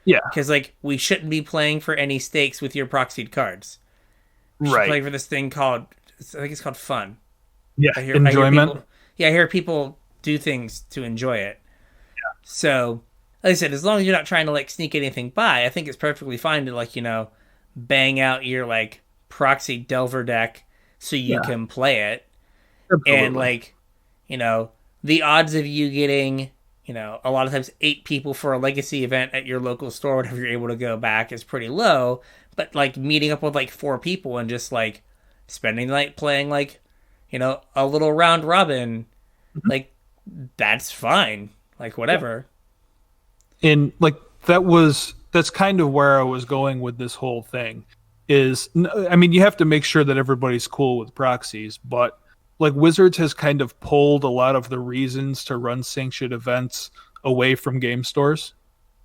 Yeah. Because, like, we shouldn't be playing for any stakes with your proxied cards. We should play for this thing called, I think it's called fun. Yeah, enjoyment. I hear people do things to enjoy it. Yeah. So, like I said, as long as you're not trying to like sneak anything by, I think it's perfectly fine to like, bang out your like proxy Delver deck so you can play it. Absolutely. And like, the odds of you getting, a lot of times 8 people for a legacy event at your local store, whenever you're able to go back, is pretty low. But like meeting up with like 4 people and just like spending the night playing like, a little round robin, like that's fine. Like whatever. And like that's kind of where I was going with this whole thing is, I mean, you have to make sure that everybody's cool with proxies, but like Wizards has kind of pulled a lot of the reasons to run sanctioned events away from game stores.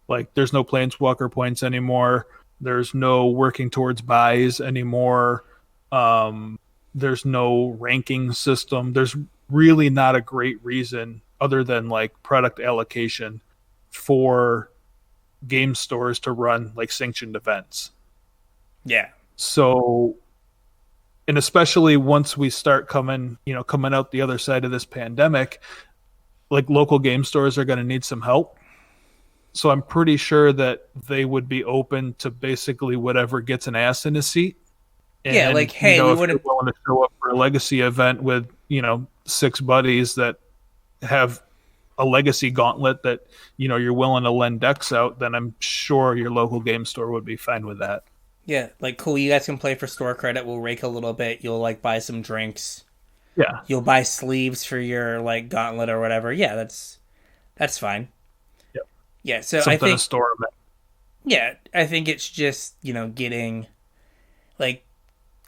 Like there's no Planeswalker points anymore. There's no working towards buys anymore. There's no ranking system. There's really not a great reason other than like product allocation for game stores to run like sanctioned events. Yeah. So, and especially once we start coming out the other side of this pandemic, like local game stores are going to need some help. So I'm pretty sure that they would be open to basically whatever gets an ass in a seat. And, yeah, like, hey, we would have willing to show up for a legacy event with 6 buddies that have a legacy gauntlet that you're willing to lend decks out, then I'm sure your local game store would be fine with that. Yeah, like cool, you guys can play for store credit, we'll rake a little bit, you'll like buy some drinks. Yeah. You'll buy sleeves for your like gauntlet or whatever. Yeah, that's fine. Yep. Yeah, so something I think to store them. Yeah, I think it's just, getting like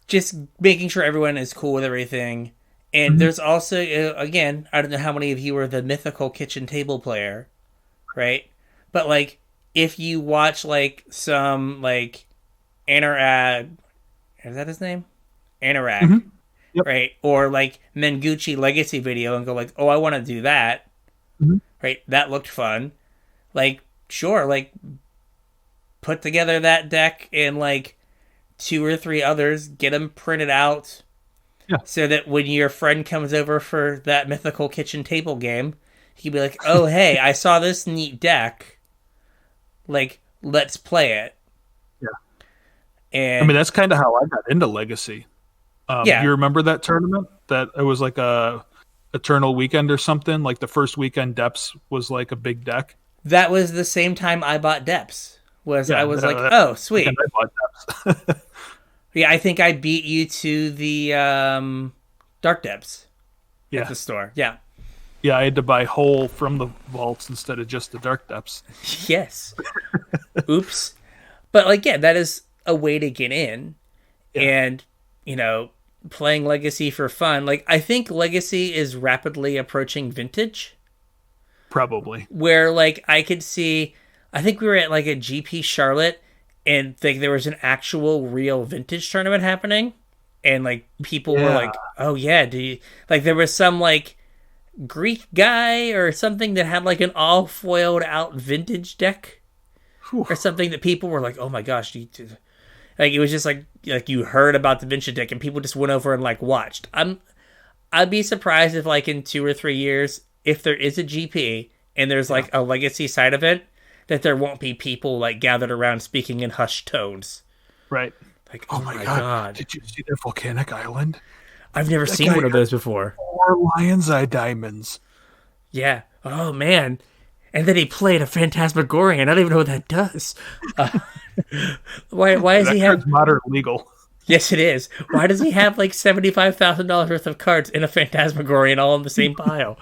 just making sure everyone is cool with everything. And there's also, again, I don't know how many of you are the mythical kitchen table player, right? But, like, if you watch, like, some, like, Anurag, is that his name? Anurag, Yep. right? Or, like, Menguchi Legacy video and go, like, oh, I want to do that, right? That looked fun. Like, sure, like, put together that deck and, like, 2 or 3 others, get them printed out. Yeah. So that when your friend comes over for that mythical kitchen table game, he'd be like, oh, hey, I saw this neat deck. Like, let's play it. Yeah. And I mean, that's kind of how I got into Legacy. You remember that tournament? That it was like a Eternal Weekend or something? Like the first weekend Depths was like a big deck. that was the same time I bought Depths. I was like, oh, sweet. I bought Depths. Yeah, I think I beat you to the Dark Depths at the store. Yeah. Yeah, I had to buy whole from the vaults instead of just the Dark Depths. Yes. Oops. But, like, yeah, that is a way to get in. Yeah. And, you know, playing Legacy for fun. Like, I think Legacy is rapidly approaching Vintage. Probably. Where, like, I could see... I think we were at, like, a GP Charlotte... and like there was an actual real Vintage tournament happening, and like people were like, "Oh yeah, do you like?" There was some like Greek guy or something that had like an all foiled out Vintage deck, or something that people were like, "Oh my gosh!" Like it was just like you heard about the Vintage deck, and people just went over and like watched. I'd be surprised if like in 2 or 3 years, if there is a GP and there's like a Legacy side of it, that there won't be people like gathered around speaking in hushed tones. Right. Like, oh my God. Did you see that volcanic island? I've never seen one of those before. 4 lion's eye diamonds. Yeah. Oh man. And then he played a Phantasmagorian. I don't even know what that does. Why does he have modern legal? Yes, it is. Why does he have like $75,000 worth of cards in a Phantasmagorian all in the same pile?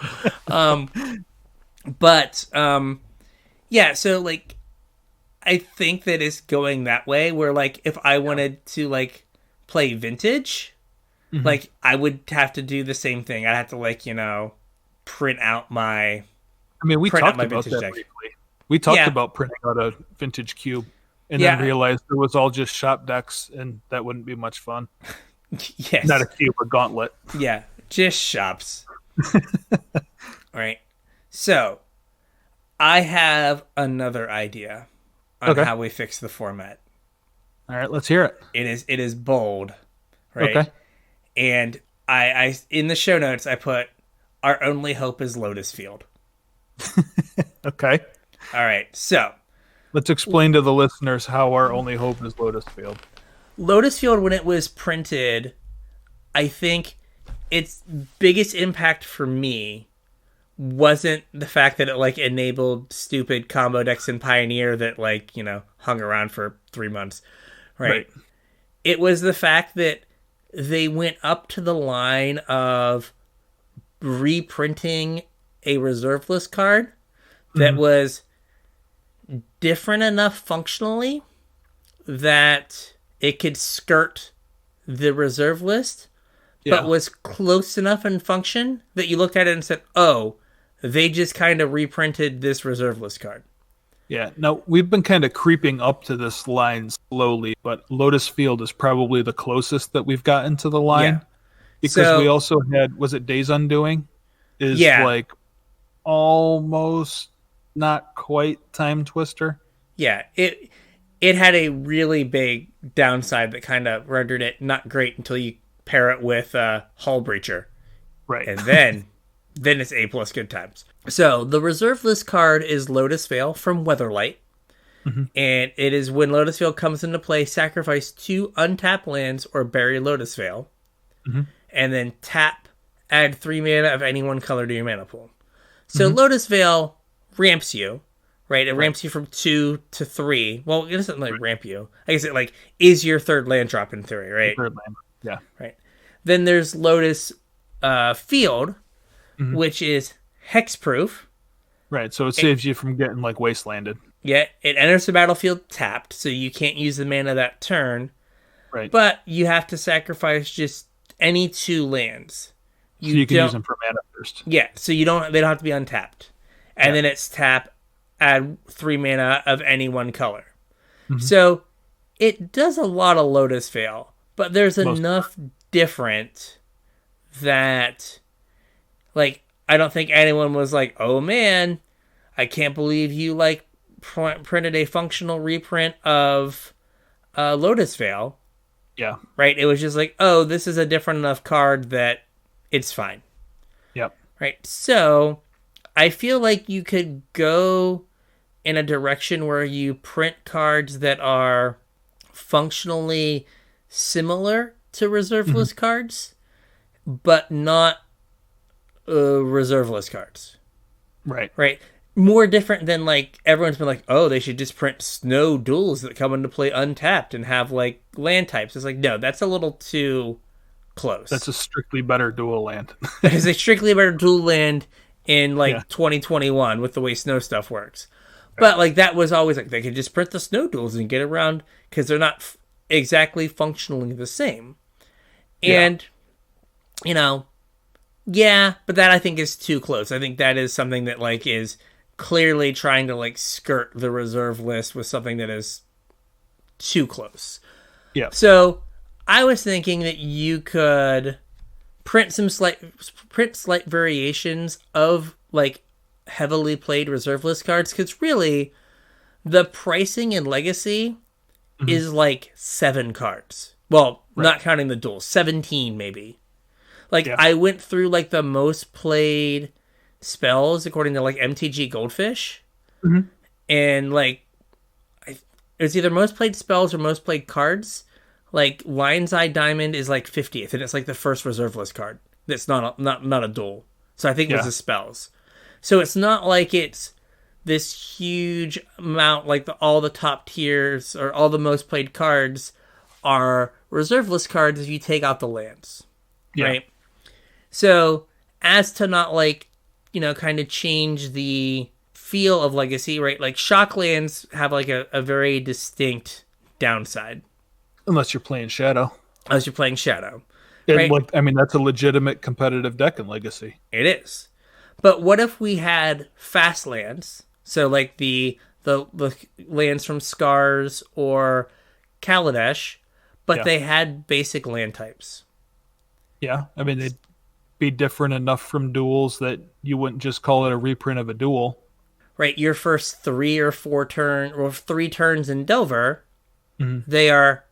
Yeah, so, like, I think that it's going that way, where, like, if I wanted to, like, play Vintage, like, I would have to do the same thing. I'd have to, like, you know, print out my... I mean, we talked about that briefly. We talked about printing out a Vintage cube, and then realized it was all just shop decks, and that wouldn't be much fun. Yes. Not a cube, a gauntlet. Yeah, just shops. All right. So... I have another idea on how we fix the format. All right, let's hear it. It is bold, right? Okay. And I in the show notes I put our only hope is Lotus Field. Okay. All right. So, let's explain to the listeners how our only hope is Lotus Field. Lotus Field, when it was printed, I think its biggest impact for me wasn't the fact that it like enabled stupid combo decks in Pioneer that like, you know, hung around for 3 months, right? It was the fact that they went up to the line of reprinting a reserve list card that was different enough functionally that it could skirt the reserve list, but was close enough in function that you looked at it and said, oh, they just kind of reprinted this reserve list card. Yeah. Now, we've been kind of creeping up to this line slowly, but Lotus Field is probably the closest that we've gotten to the line. Yeah. Because we also had, was it Days Undoing? Is like almost not quite Time Twister. Yeah. It had a really big downside that kind of rendered it not great until you pair it with Hull Breacher. Right. And then it's A+ good times. So the reserve list card is Lotus Veil from Weatherlight. And it is when Lotus Veil comes into play, sacrifice 2 untap lands or bury Lotus Veil. And then tap, add 3 mana of any one color to your mana pool. So Lotus Veil ramps you, right? It ramps you from 2 to 3. Well, it doesn't like ramp you. I guess it like is your 3rd land drop in theory, right? 3rd land. Yeah. Right. Then there's Lotus Field, which is hexproof. Right, so it saves you from getting like wastelanded. Yeah, it enters the battlefield tapped, so you can't use the mana that turn. Right. But you have to sacrifice just any 2 lands. So you can use them for mana first. Yeah, so they don't have to be untapped. And then it's tap, add 3 mana of any one color. Mm-hmm. So it does a lot of Lotus Veil, but there's enough different that, like, I don't think anyone was like, oh man, I can't believe you, like, printed a functional reprint of Lotus Veil. Yeah. Right? It was just like, oh, this is a different enough card that it's fine. Yep. Right? So I feel like you could go in a direction where you print cards that are functionally similar to reserveless cards, but not reserveless cards. Right. Right? More different than, like, everyone's been like, oh, they should just print snow duels that come into play untapped and have, like, land types. It's like, no, that's a little too close. That's a strictly better dual land. That is a strictly better dual land in, like, 2021 with the way snow stuff works. But, like, that was always, like, they could just print the snow duels and get around because they're not exactly functionally the same. And, you know, but that I think is too close. I think that is something that, like, is clearly trying to, like, skirt the reserve list with something that is too close. Yeah. So I was thinking that you could print slight variations of, like, heavily played reserve list cards, because really the pricing in Legacy is like 7 cards. Well, not counting the duels, 17 maybe. Like, I went through, like, the most played spells according to, like, MTG Goldfish, and, like, it was either most played spells or most played cards. Like, Lion's Eye Diamond is, like, 50th, and it's, like, the first reserve list card that's not a duel. So I think it was the spells. So it's not like it's this huge amount, like, all the top tiers or all the most played cards are reserve list cards if you take out the lands, right? So as to not, like, you know, kind of change the feel of Legacy, right? Like, Shocklands have, like, a very distinct downside. Unless you're playing Shadow. Unless you're playing Shadow. Right? I mean, that's a legitimate competitive deck in Legacy. It is. But what if we had fast lands? So, like, the lands from Scars or Kaladesh, but they had basic land types. Yeah, I mean, they'd be different enough from duels that you wouldn't just call it a reprint of a duel. Right, your first 3 or 4 3 turns in Delver, they are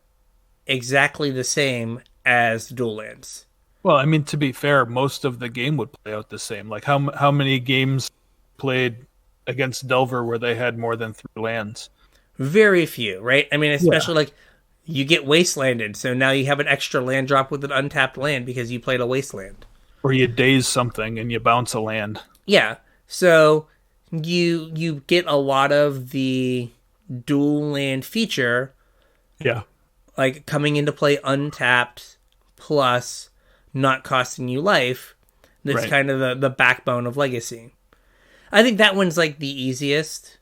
exactly the same as dual lands. Well, I mean, to be fair, most of the game would play out the same. Like, how many games played against Delver where they had more than 3 lands? Very few, right? I mean, especially, like, you get wastelanded, so now you have an extra land drop with an untapped land because you played a wasteland. Or you daze something and you bounce a land. Yeah, so you get a lot of the dual land feature, like, coming into play untapped plus not costing you life. That's kind of the backbone of Legacy. I think that one's, like, the easiest.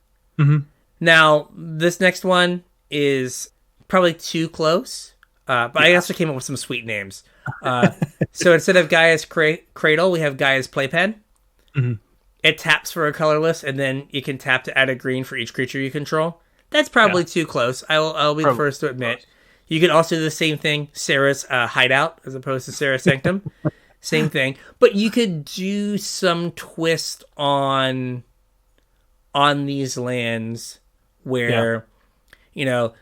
Now, this next one is probably too close, but I also came up with some sweet names. So instead of Gaia's Cradle, we have Gaia's Playpen. It taps for a colorless, and then you can tap to add a green for each creature you control. That's probably too close. I'll be the first to admit. You could also do the same thing, Sarah's Hideout, as opposed to Sarah's Sanctum. Same thing. But you could do some twist on these lands where, you know,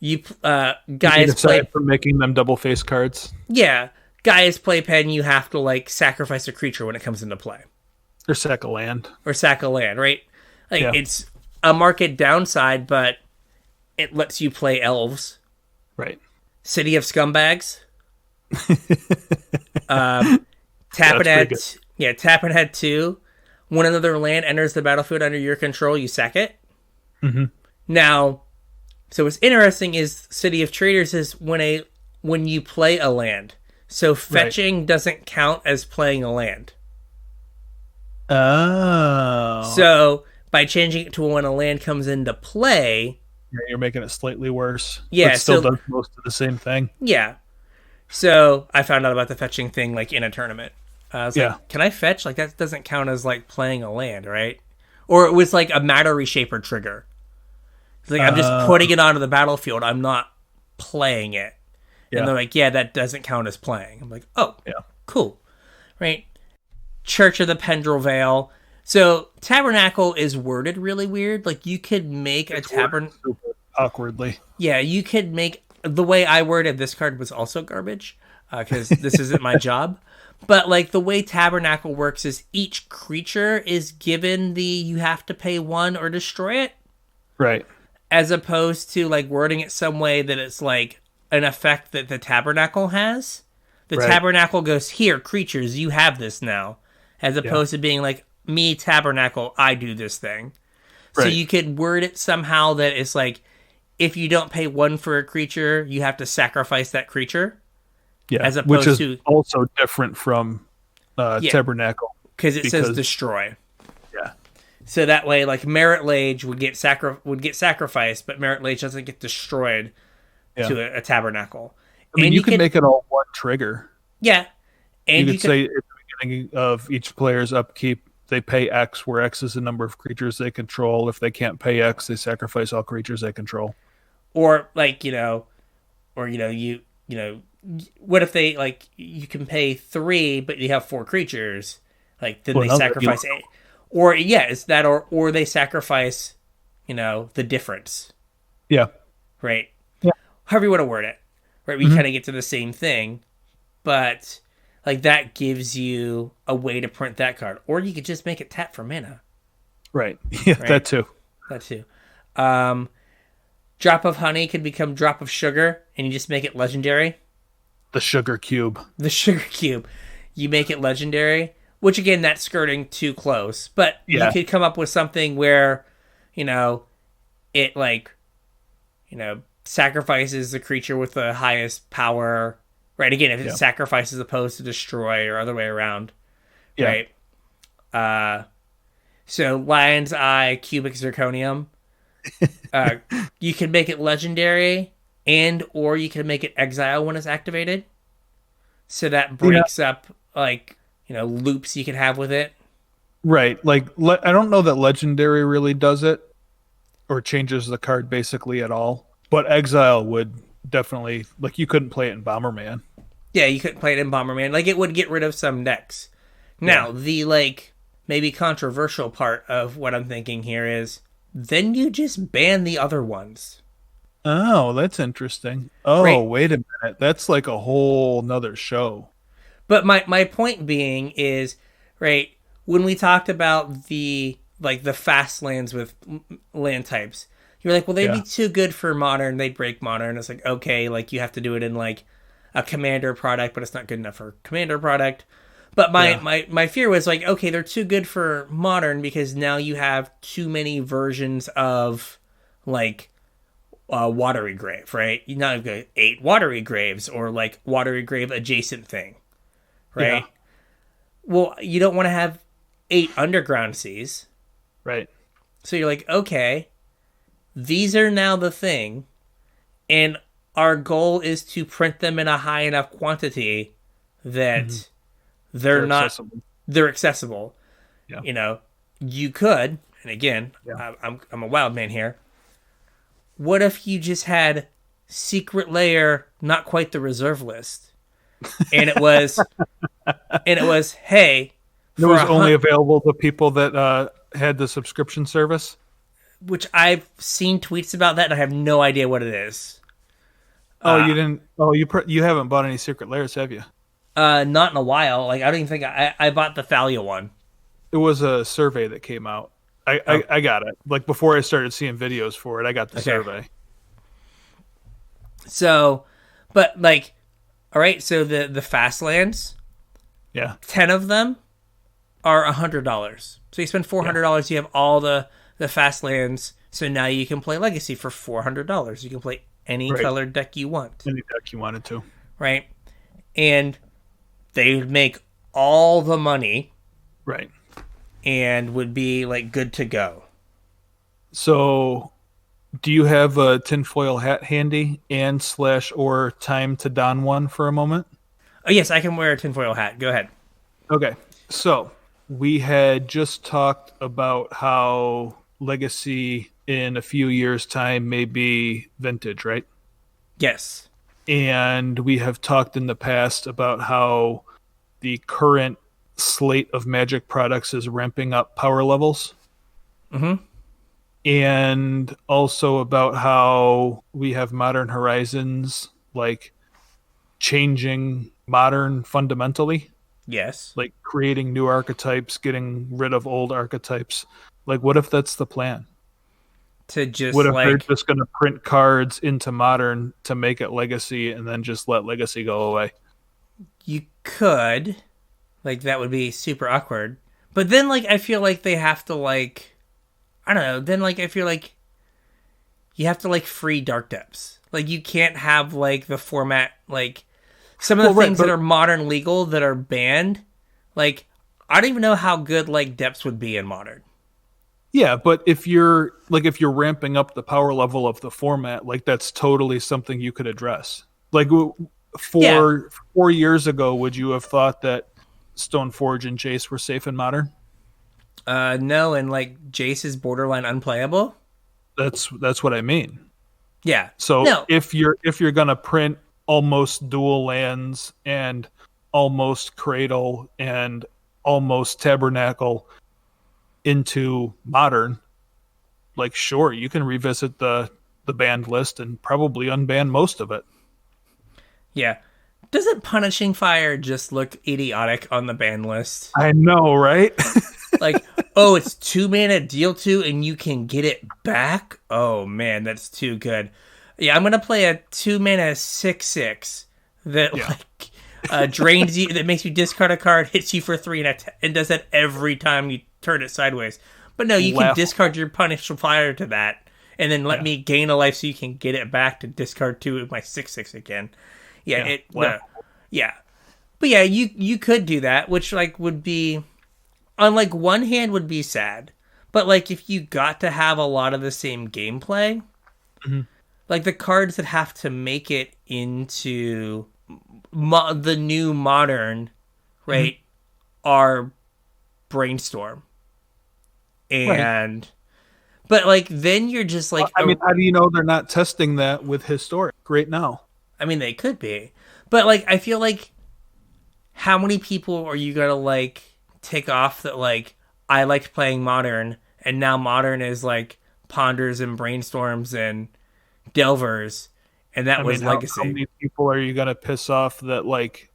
Gaia's Aside from making them double face cards. Yeah. Gaia's Playpen, you have to, like, sacrifice a creature when it comes into play. Or sack a land. Right? Like, it's a market downside, but it lets you play elves. Right. City of Scumbags. Tap and head 2. When another land enters the battlefield under your control, you sack it. Now, so what's interesting is City of Traders is when you play a land. So fetching doesn't count as playing a land. Oh. So by changing it to when a land comes into play, You're making it slightly worse. Yeah, but still so does most of the same thing. yeah. So I found out about the fetching thing like in a tournament. I was Yeah. like, can I fetch? Like that doesn't count as like playing a land, right? Or it was like a matter reshaper trigger. It's like I'm just putting it onto the battlefield. I'm not playing it. Yeah. And they're like, yeah, that doesn't count as playing. I'm like, oh, Yeah. cool. Right? Church of the Pendrel Veil. So Tabernacle is worded really weird. Like you could make a tabernacle awkwardly. Yeah, you could make the way I worded this card was also garbage because this isn't my job. But like the way Tabernacle works is each creature is given the you have to pay 1 or destroy it. Right. As opposed to like wording it some way that it's like an effect that the Tabernacle has. The Tabernacle goes, here, creatures, you have this now. As opposed to being like, me, Tabernacle, I do this thing. Right. So you could word it somehow that it's like, if you don't pay 1 for a creature, you have to sacrifice that creature. Yeah, as opposed which is to also different from Tabernacle. Because it says destroy. Yeah. So that way, like, Merit Lage would get sacrificed, but Merit Lage doesn't get destroyed to a Tabernacle. I mean, you can make it all 1 trigger. Yeah. And you could say at the beginning of each player's upkeep, they pay X, where X is the number of creatures they control. If they can't pay X, they sacrifice all creatures they control. Or like, what if they like you can pay 3, but you have 4 creatures? Like then they sacrifice 8. Or it's that or they sacrifice, the difference. Yeah. Right. Yeah. However you want to word it. Right. We kind of get to the same thing, but like that gives you a way to print that card, or you could just make it tap for mana. Right. Yeah, right? That too. Drop of honey could become drop of sugar, and you just make it legendary. The sugar cube. You make it legendary, which again, that's skirting too close. But you could come up with something where, it like, sacrifices the creature with the highest power. Right, again, if it sacrifices opposed to destroy or other way around. Yeah. Right? So Lion's Eye, Cubic Zirconium. You can make it legendary, or you can make it exile when it's activated. So that breaks up, loops you can have with it. Right. Like, I don't know that legendary really does it, or changes the card basically at all. But exile would definitely, like, you couldn't play it in Bomberman. Yeah, you couldn't play it in Bomberman. Like, it would get rid of some decks. Now, the, maybe controversial part of what I'm thinking here is, then you just ban the other ones. Oh, that's interesting. Oh, wait a minute. That's like a whole nother show. But my point being is, right, when we talked about the fast lands with land types, you're like, well, they'd be too good for Modern. They'd break Modern. It's like, okay, like you have to do it in a Commander product, but it's not good enough for Commander product. But my fear was like, okay, they're too good for Modern because now you have too many versions of Watery Grave, right? You now have 8 Watery Graves or Watery Grave adjacent thing, right? Yeah. Well, you don't want to have 8 Underground Seas. Right. So you're like, okay, these are now the thing, and our goal is to print them in a high enough quantity that they're accessible. Yeah. You could, and again, I'm a wild man here. What if you just had Secret Lair, not quite the reserve list, and it was, hey, it was only available to people that had the subscription service. Which I've seen tweets about that, and I have no idea what it is. Oh, you didn't? Oh, you haven't bought any Secret Lairs, have you? Not in a while. I don't even think I bought the Thalia one. It was a survey that came out. I got it. Before I started seeing videos for it, I got the survey. So, but all right. So the fast lands, 10 of them are $100. So you spend $400. You have all the fast lands. So now you can play Legacy for $400. You can play any colored deck you want. Any deck you wanted to. Right. And they would make all the money. Right. And would be good to go. So Do you have a tinfoil hat handy and / or time to don one for a moment? Oh, yes, I can wear a tinfoil hat. Go ahead. Okay, so we had just talked about how Legacy in a few years' time may be vintage, right? Yes. And we have talked in the past about how the current slate of Magic products is ramping up power levels. Mm-hmm. And also about how we have Modern Horizons, like, changing Modern fundamentally. Yes. Like, creating new archetypes, getting rid of old archetypes. Like, what if that's the plan? To just, What if they're like... just going to print cards into Modern to make it Legacy and then just let Legacy go away? You could. Like, that would be super awkward. But then, like, I feel like they have to, like... I don't know. Then, like, I feel like you have to, like, free Dark Depths. Like, you can't have, like, the format, like... Some of the things that are Modern legal that are banned, like, I don't even know how good, like, Depths would be in Modern. Yeah, but if you're ramping up the power level of the format, like, that's totally something you could address. Like, 4 years ago, would you have thought that Stoneforge and Jace were safe in Modern? No, and, like, Jace is borderline unplayable. That's what I mean. Yeah. So no. if you're gonna print almost dual lands and almost Cradle and almost Tabernacle into Modern, like, sure, you can revisit the banned list and probably unban most of it. Yeah. Doesn't Punishing Fire just look idiotic on the ban list? I know, right? Like, oh, it's 2 mana, deal 2, and you can get it back? Oh, man, that's too good. Yeah, I'm going to play a 2 mana 6/6 that, like, drains you, that makes you discard a card, hits you for 3, and does that every time you turn it sideways. But no, you can discard your Punishing Fire to that, and then let me gain a life so you can get it back to discard 2 of my 6/6 again. Yeah. But yeah, you could do that, which, like, would be, on, like, one hand would be sad, but, like, if you got to have a lot of the same gameplay, like, the cards that have to make it into the new Modern, right, are Brainstorm. And but, like, then you're just like, I mean, how do you know they're not testing that with Historic right now? I mean, they could be, but, like, I feel like, how many people are you gonna, like, take off that, like, I liked playing Modern, and now Modern is, like, Ponders and Brainstorms and Delvers, and that was Legacy. How many people are you gonna piss off that, like,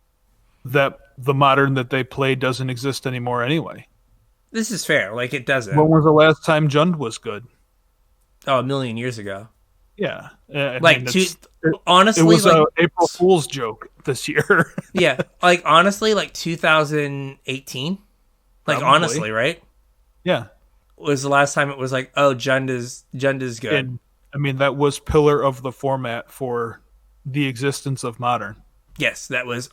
that the Modern that they play doesn't exist anymore anyway? This is fair. Like, it doesn't. When was the last time Jund was good? Oh, a million years ago. Yeah. Honestly, it was like, an April Fool's joke this year. Yeah. Like, honestly, like, 2018. Like, Probably. honestly, right? Yeah. Was the last time it was like, oh, Jund is good. And, I mean, that was pillar of the format for the existence of Modern. Yes, that was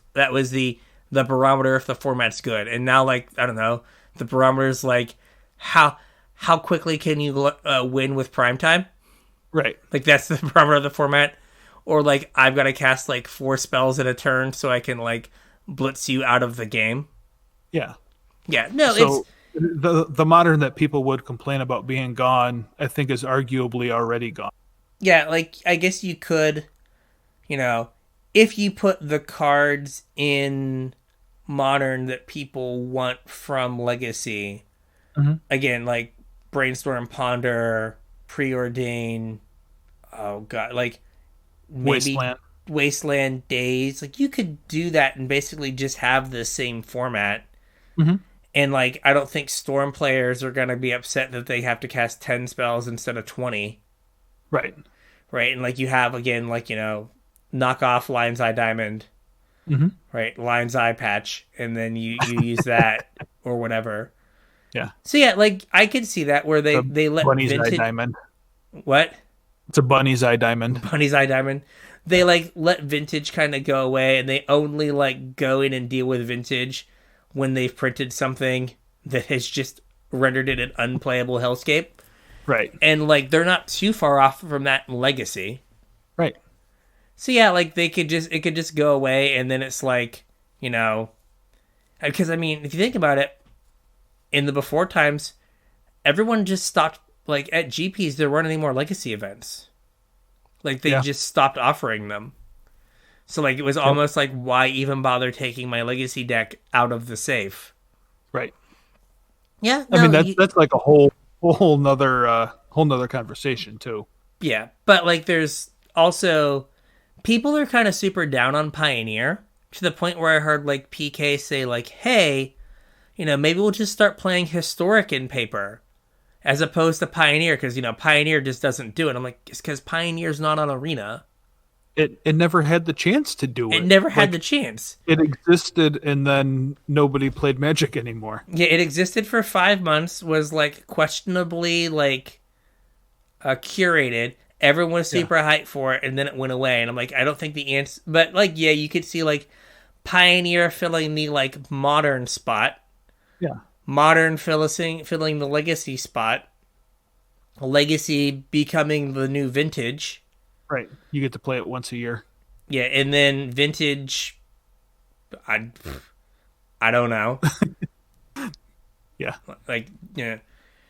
the barometer if the format's good. And now, like, I don't know, the barometer is like, how quickly can you win with primetime? Right. Like, that's the barometer of the format. Or, like, I've got to cast, like, 4 spells in a turn so I can, like, blitz you out of the game. Yeah. Yeah. No, so the Modern that people would complain about being gone, I think, is arguably already gone. Yeah, like, I guess you could, you know, if you put the cards in Modern that people want from Legacy, again, like, Brainstorm, Ponder, Preordain, oh god, like, maybe Wasteland Days, like, you could do that and basically just have the same format. And, like, I don't think Storm players are going to be upset that they have to cast 10 spells instead of 20. Right. Right, and, like, you have, again, like, you know, knock off Lion's Eye Diamond. Right, Lion's Eye Patch, and then you use that or whatever. Yeah. So yeah, like, I could see that where they let Bunny's Vintage... Eye Diamond. What? It's a Bunny's Eye Diamond. Bunny's Eye Diamond. They, like, let Vintage kind of go away, and they only, like, go in and deal with Vintage when they've printed something that has just rendered it an unplayable hellscape. Right. And like they're not too far off from that in Legacy. Right. So yeah, like it could just go away, and then it's like, because I mean, if you think about it, in the before times, everyone just stopped, like at GPs there weren't any more Legacy events. Like they just stopped offering them. So like it was almost like, why even bother taking my Legacy deck out of the safe? Right. Yeah. I mean that's like a whole nother conversation too. Yeah, but like there's also people are kind of super down on Pioneer to the point where I heard like PK say like, hey, maybe we'll just start playing Historic in paper as opposed to Pioneer, because Pioneer just doesn't do it. I'm like, it's because Pioneer's not on Arena. It never had the chance to do it. It never had the chance. It existed, and then nobody played Magic anymore. Yeah, it existed for 5 months, was like questionably like curated. Everyone was super hyped for it, and then it went away. And I'm like, I don't think the answer, but like, yeah, you could see like Pioneer filling the like Modern spot. Yeah. Modern filling the Legacy spot. Legacy becoming the new Vintage. Right. You get to play it once a year. Yeah, and then Vintage, I don't know. Yeah. Like, yeah.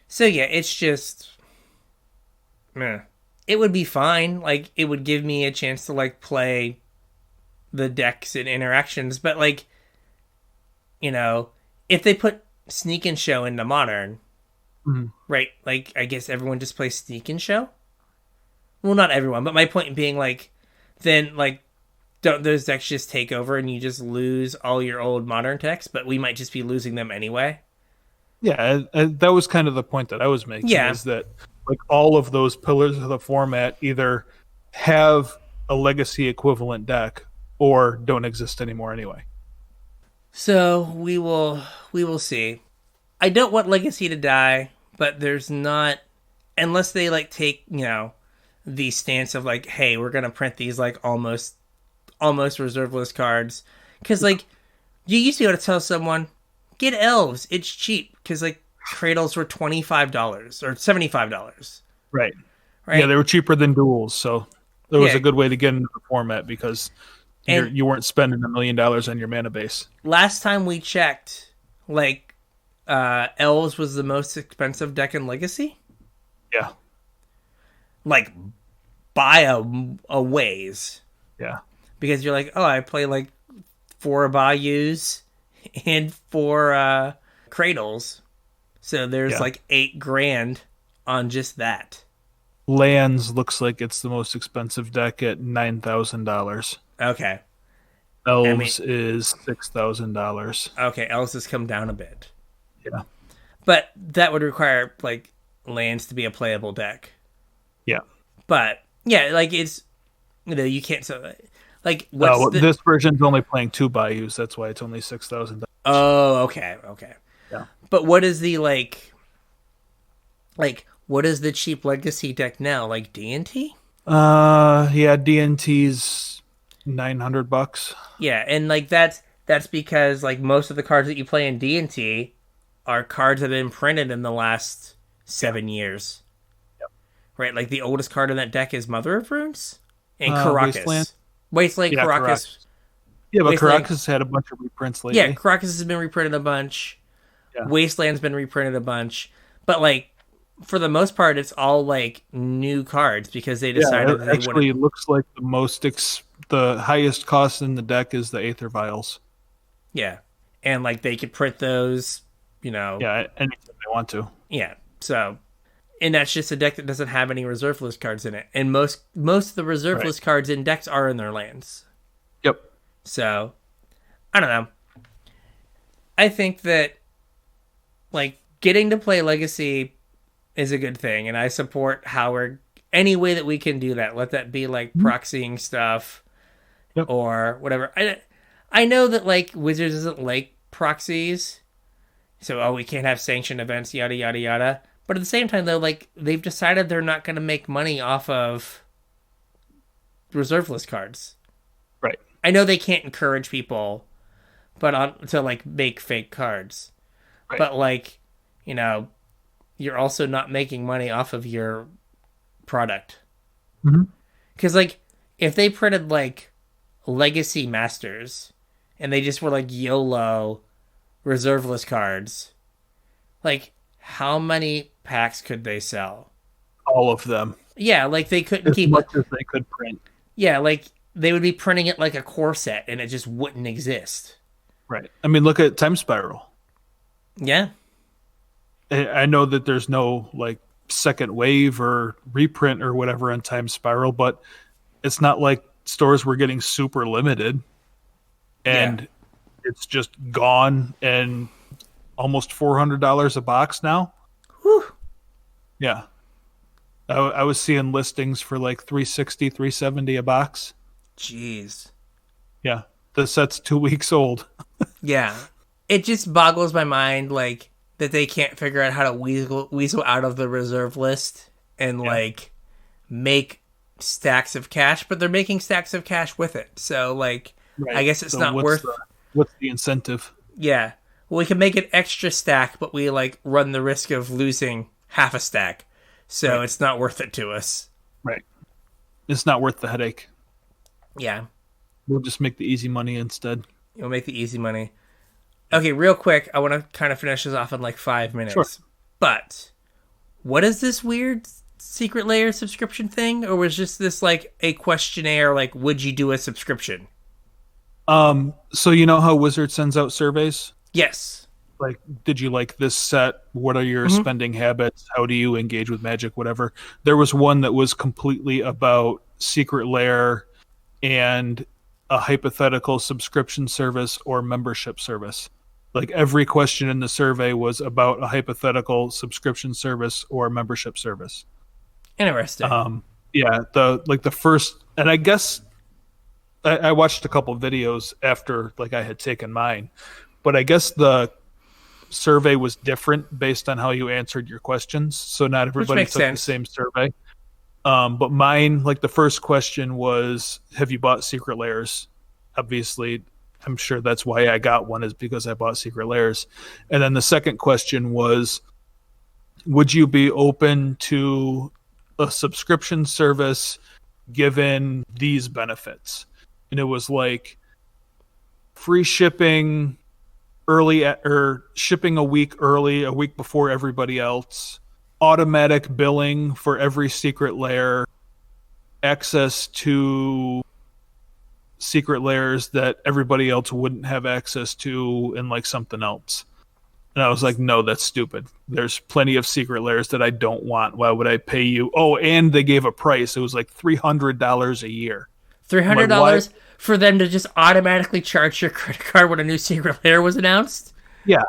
So yeah, it's just, meh. It would be fine. Like, it would give me a chance to like play the decks and interactions, but like, if they put Sneak and Show into Modern, right? Like, I guess everyone just plays Sneak and Show. Well, not everyone, but my point being, like, then, like, don't those decks just take over and you just lose all your old Modern decks, but we might just be losing them anyway? Yeah, that was kind of the point that I was making, is that, like, all of those pillars of the format either have a Legacy equivalent deck or don't exist anymore anyway. So, we will see. I don't want Legacy to die, but there's not, unless they, like, take, the stance of like, hey, we're gonna print these like almost reserve list cards, because like you used to be able to tell someone, get elves, it's cheap, because like cradles were $25 or $75. Right. Yeah, they were cheaper than duels, so it was a good way to get into the format, because you weren't spending $1 million on your mana base. Last time we checked, like elves was the most expensive deck in Legacy. Yeah. Like, by a ways. Yeah. Because you're like, oh, I play like 4 buyouts and 4 cradles. So there's like $8,000 on just that. Lands looks like it's the most expensive deck at $9,000. Okay. Elves is $6,000. Okay, elves has come down a bit. Yeah. But that would require like lands to be a playable deck. Yeah. But yeah, like it's, you can't, so like this version's only playing 2 bayous, that's why it's only $6,000. Oh, okay. Yeah. But what is the what is the cheap Legacy deck now? Like D&T? Yeah, D&T's $900. Yeah, and like that's because like most of the cards that you play in D&T are cards that have been printed in the last 7 years. Right, like the oldest card in that deck is Mother of Runes and Karakas. Wasteland, Karakas. Yeah, but Karakas had a bunch of reprints lately. Yeah, Karakas has been reprinted a bunch. Yeah. Wasteland's been reprinted a bunch. But like, for the most part, it's all like new cards because they decided that it looks like the highest cost in the deck is the Aether Vials. Yeah, and like they could print those, Yeah, anytime they want to. Yeah, so. And that's just a deck that doesn't have any reserve list cards in it. And most of the reserve list cards in decks are in their lands. Yep. So, I don't know. I think that, like, getting to play Legacy is a good thing. And I support any way that we can do that. Let that be, like, proxying stuff or whatever. I know that, like, Wizards doesn't like proxies. So, we can't have sanctioned events, yada, yada, yada. But at the same time, though, like, they've decided they're not going to make money off of reserve list cards. Right. I know they can't encourage people to, like, make fake cards. Right. But, like, you're also not making money off of your product. Mm-hmm. Because, like, if they printed, like, Legacy Masters and they just were, like, YOLO reserve list cards, like, how many packs could they sell? All of them. Yeah, like, they couldn't As keep... much as they could print. Yeah, like, they would be printing it like a core set and it just wouldn't exist. Right. I mean, look at Time Spiral. Yeah. I know that there's no, like, second wave or reprint or whatever on Time Spiral, but it's not like stores were getting super limited. And it's just gone and almost $400 a box now. Whew. Yeah. I was seeing listings for like $360, $370 a box. Jeez. Yeah. The set's 2 weeks old. Yeah. It just boggles my mind, like, that they can't figure out how to weasel out of the reserve list and, like, make stacks of cash, but they're making stacks of cash with it. So, like, I guess it's not worth... What's the incentive? Yeah. Well, we can make an extra stack, but we, like, run the risk of losing half a stack. So it's not worth it to us. Right. It's not worth the headache. Yeah. We'll just make the easy money instead. You'll make the easy money. Okay, real quick, I want to kind of finish this off in like 5 minutes. Sure. But what is this weird Secret Lair subscription thing? Or was just this like a questionnaire, like, would you do a subscription? So you know how Wizard sends out surveys? Yes. Like, did you like this set? What are your spending habits? How do you engage with Magic? Whatever. There was one that was completely about Secret Lair and a hypothetical subscription service or membership service. Like, every question in the survey was about a hypothetical subscription service or membership service. Interesting. Yeah, the first, and I guess I watched a couple videos after like I had taken mine, but I guess the survey was different based on how you answered your questions. So not everybody took the same survey. But mine, like the first question was, have you bought Secret Lairs? Obviously, I'm sure that's why I got one, is because I bought Secret Lairs. And then the second question was, would you be open to a subscription service given these benefits? And it was like free shipping or shipping a week early, a week before everybody else, automatic billing for every Secret Lair, access to Secret Lairs that everybody else wouldn't have access to, and like something else. And I was like, no, that's stupid. There's plenty of Secret Lairs that I don't want. Why would I pay you? Oh, and they gave a price. It was like $300 a year. $300 for them to just automatically charge your credit card when a new Secret Lair was announced? Yeah.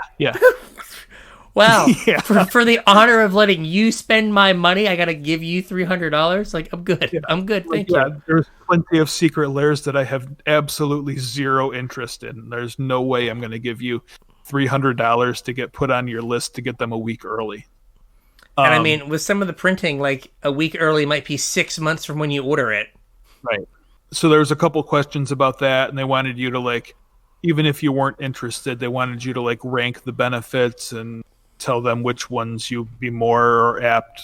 Wow. Yeah. For the honor of letting you spend my money, I got to give you $300? Like, I'm good. Yeah. I'm good. Thank you. There's plenty of Secret Lairs that I have absolutely zero interest in. There's no way I'm going to give you $300 to get put on your list to get them a week early. And I mean, with some of the printing, like a week early might be 6 months from when you order it. Right. So there was a couple questions about that, and they wanted you to, like, even if you weren't interested, they wanted you to like rank the benefits and tell them which ones you'd be more apt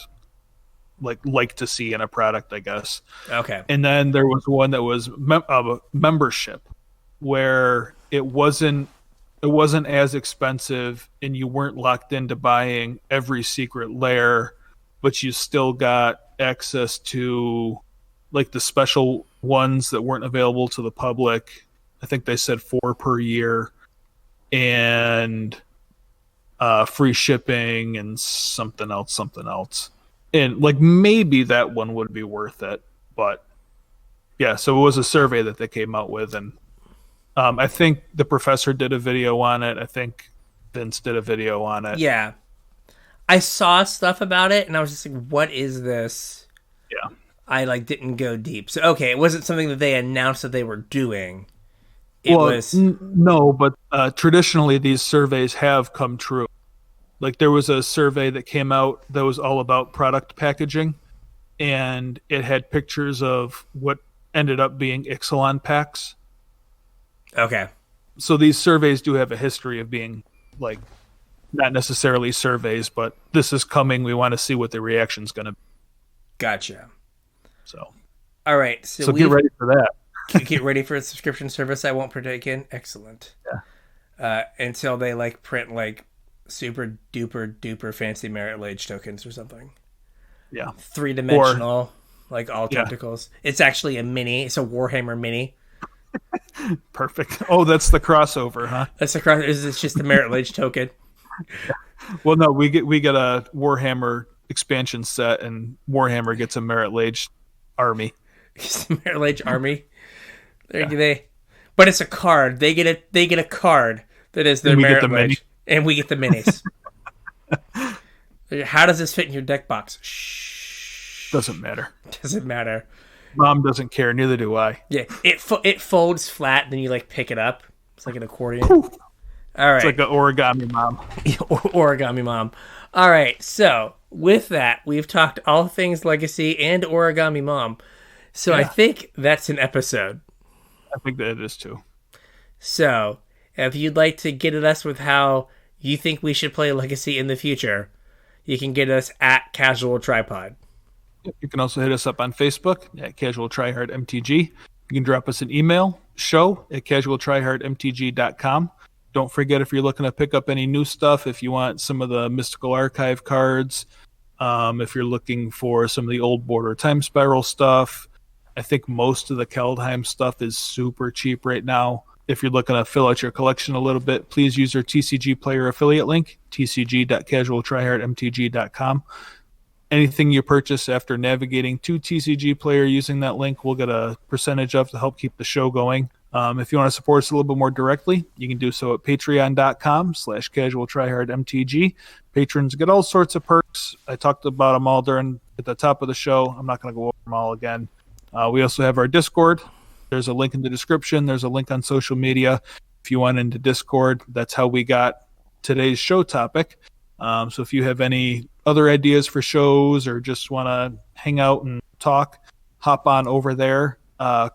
like to see in a product, I guess. Okay. And then there was one that was membership, where it wasn't as expensive and you weren't locked into buying every Secret Lair, but you still got access to like the special ones that weren't available to the public. I think they said 4 per year, and free shipping and something else. And like maybe that one would be worth it, but yeah, so it was a survey that they came out with, and I think the professor did a video on it. I think Vince did a video on it. Yeah. I saw stuff about it and I was just like, what is this? Yeah. I like didn't go deep. So okay, it wasn't something that they announced that they were doing. It was no, but traditionally these surveys have come true. Like there was a survey that came out that was all about product packaging, and it had pictures of what ended up being Ixalan packs. Okay. So these surveys do have a history of being like not necessarily surveys, but this is coming. We want to see what the reaction's going to be. Gotcha. So, all right. So get ready for that. Get ready for a subscription service I won't partake in. Excellent. Yeah. Until they like print like super duper fancy Merit Lage tokens or something. Yeah. 3-dimensional, like all tentacles. It's actually a mini. It's a Warhammer mini. Perfect. Oh, that's the crossover, huh? That's the crossover. It's just a Merit Lage token. Well, no, we get a Warhammer expansion set, and Warhammer gets a Merit Lage army. It's a Merit Lage army. But it's a card. They get a card that is their Merit Lage, and we get the minis. How does this fit in your deck box? Shh. Doesn't matter. Doesn't matter. Mom doesn't care. Neither do I. Yeah, it folds flat, then you like pick it up. It's like an accordion. Poof. All right. It's like an origami mom. Origami mom. All right. So with that, we've talked all things Legacy and Origami Mom. So I think that's an episode. I think that it is too. So if you'd like to get at us with how you think we should play Legacy in the future, you can get us at CasualTryPod. You can also hit us up on Facebook at CasualTryHardMTG. You can drop us an email, show@CasualTryHardMTG.com. Don't forget, if you're looking to pick up any new stuff, if you want some of the Mystical Archive cards, if you're looking for some of the old Border Time Spiral stuff, I think most of the Keldheim stuff is super cheap right now. If you're looking to fill out your collection a little bit, please use our TCG Player affiliate link, tcg.casualtryhardmtg.com. Anything you purchase after navigating to TCG Player using that link, we'll get a percentage of to help keep the show going. If you want to support us a little bit more directly, you can do so at patreon.com/CasualTryHardMTG. Patrons get all sorts of perks. I talked about them all at the top of the show. I'm not going to go over them all again. We also have our Discord. There's a link in the description. There's a link on social media. If you want into Discord, that's how we got today's show topic. So if you have any other ideas for shows or just want to hang out and talk, hop on over there.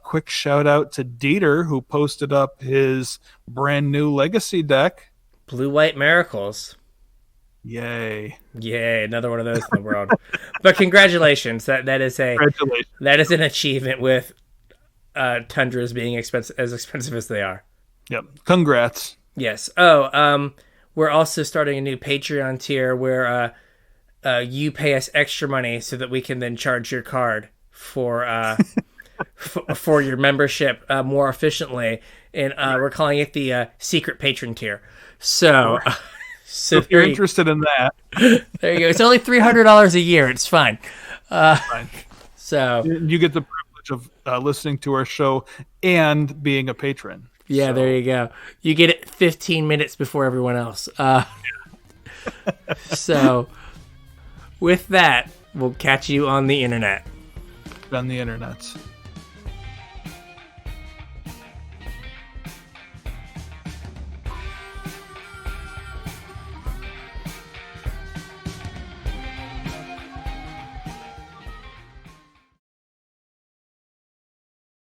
Quick shout out to Dieter, who posted up his brand new Legacy deck. Blue-White Miracles. Yay. Another one of those in the world. But congratulations. That is an achievement with Tundras being as expensive as they are. Yep. Congrats. Yes. We're also starting a new Patreon tier where you pay us extra money so that we can then charge your card for for your membership more efficiently, and we're calling it the secret patron tier. So if you're interested in that, there you go. It's only $300 a year. It's fine. So you get the privilege of listening to our show and being a patron. Yeah, so. There you go. You get it 15 minutes before everyone else. So with that, we'll catch you on the internet. On the internets.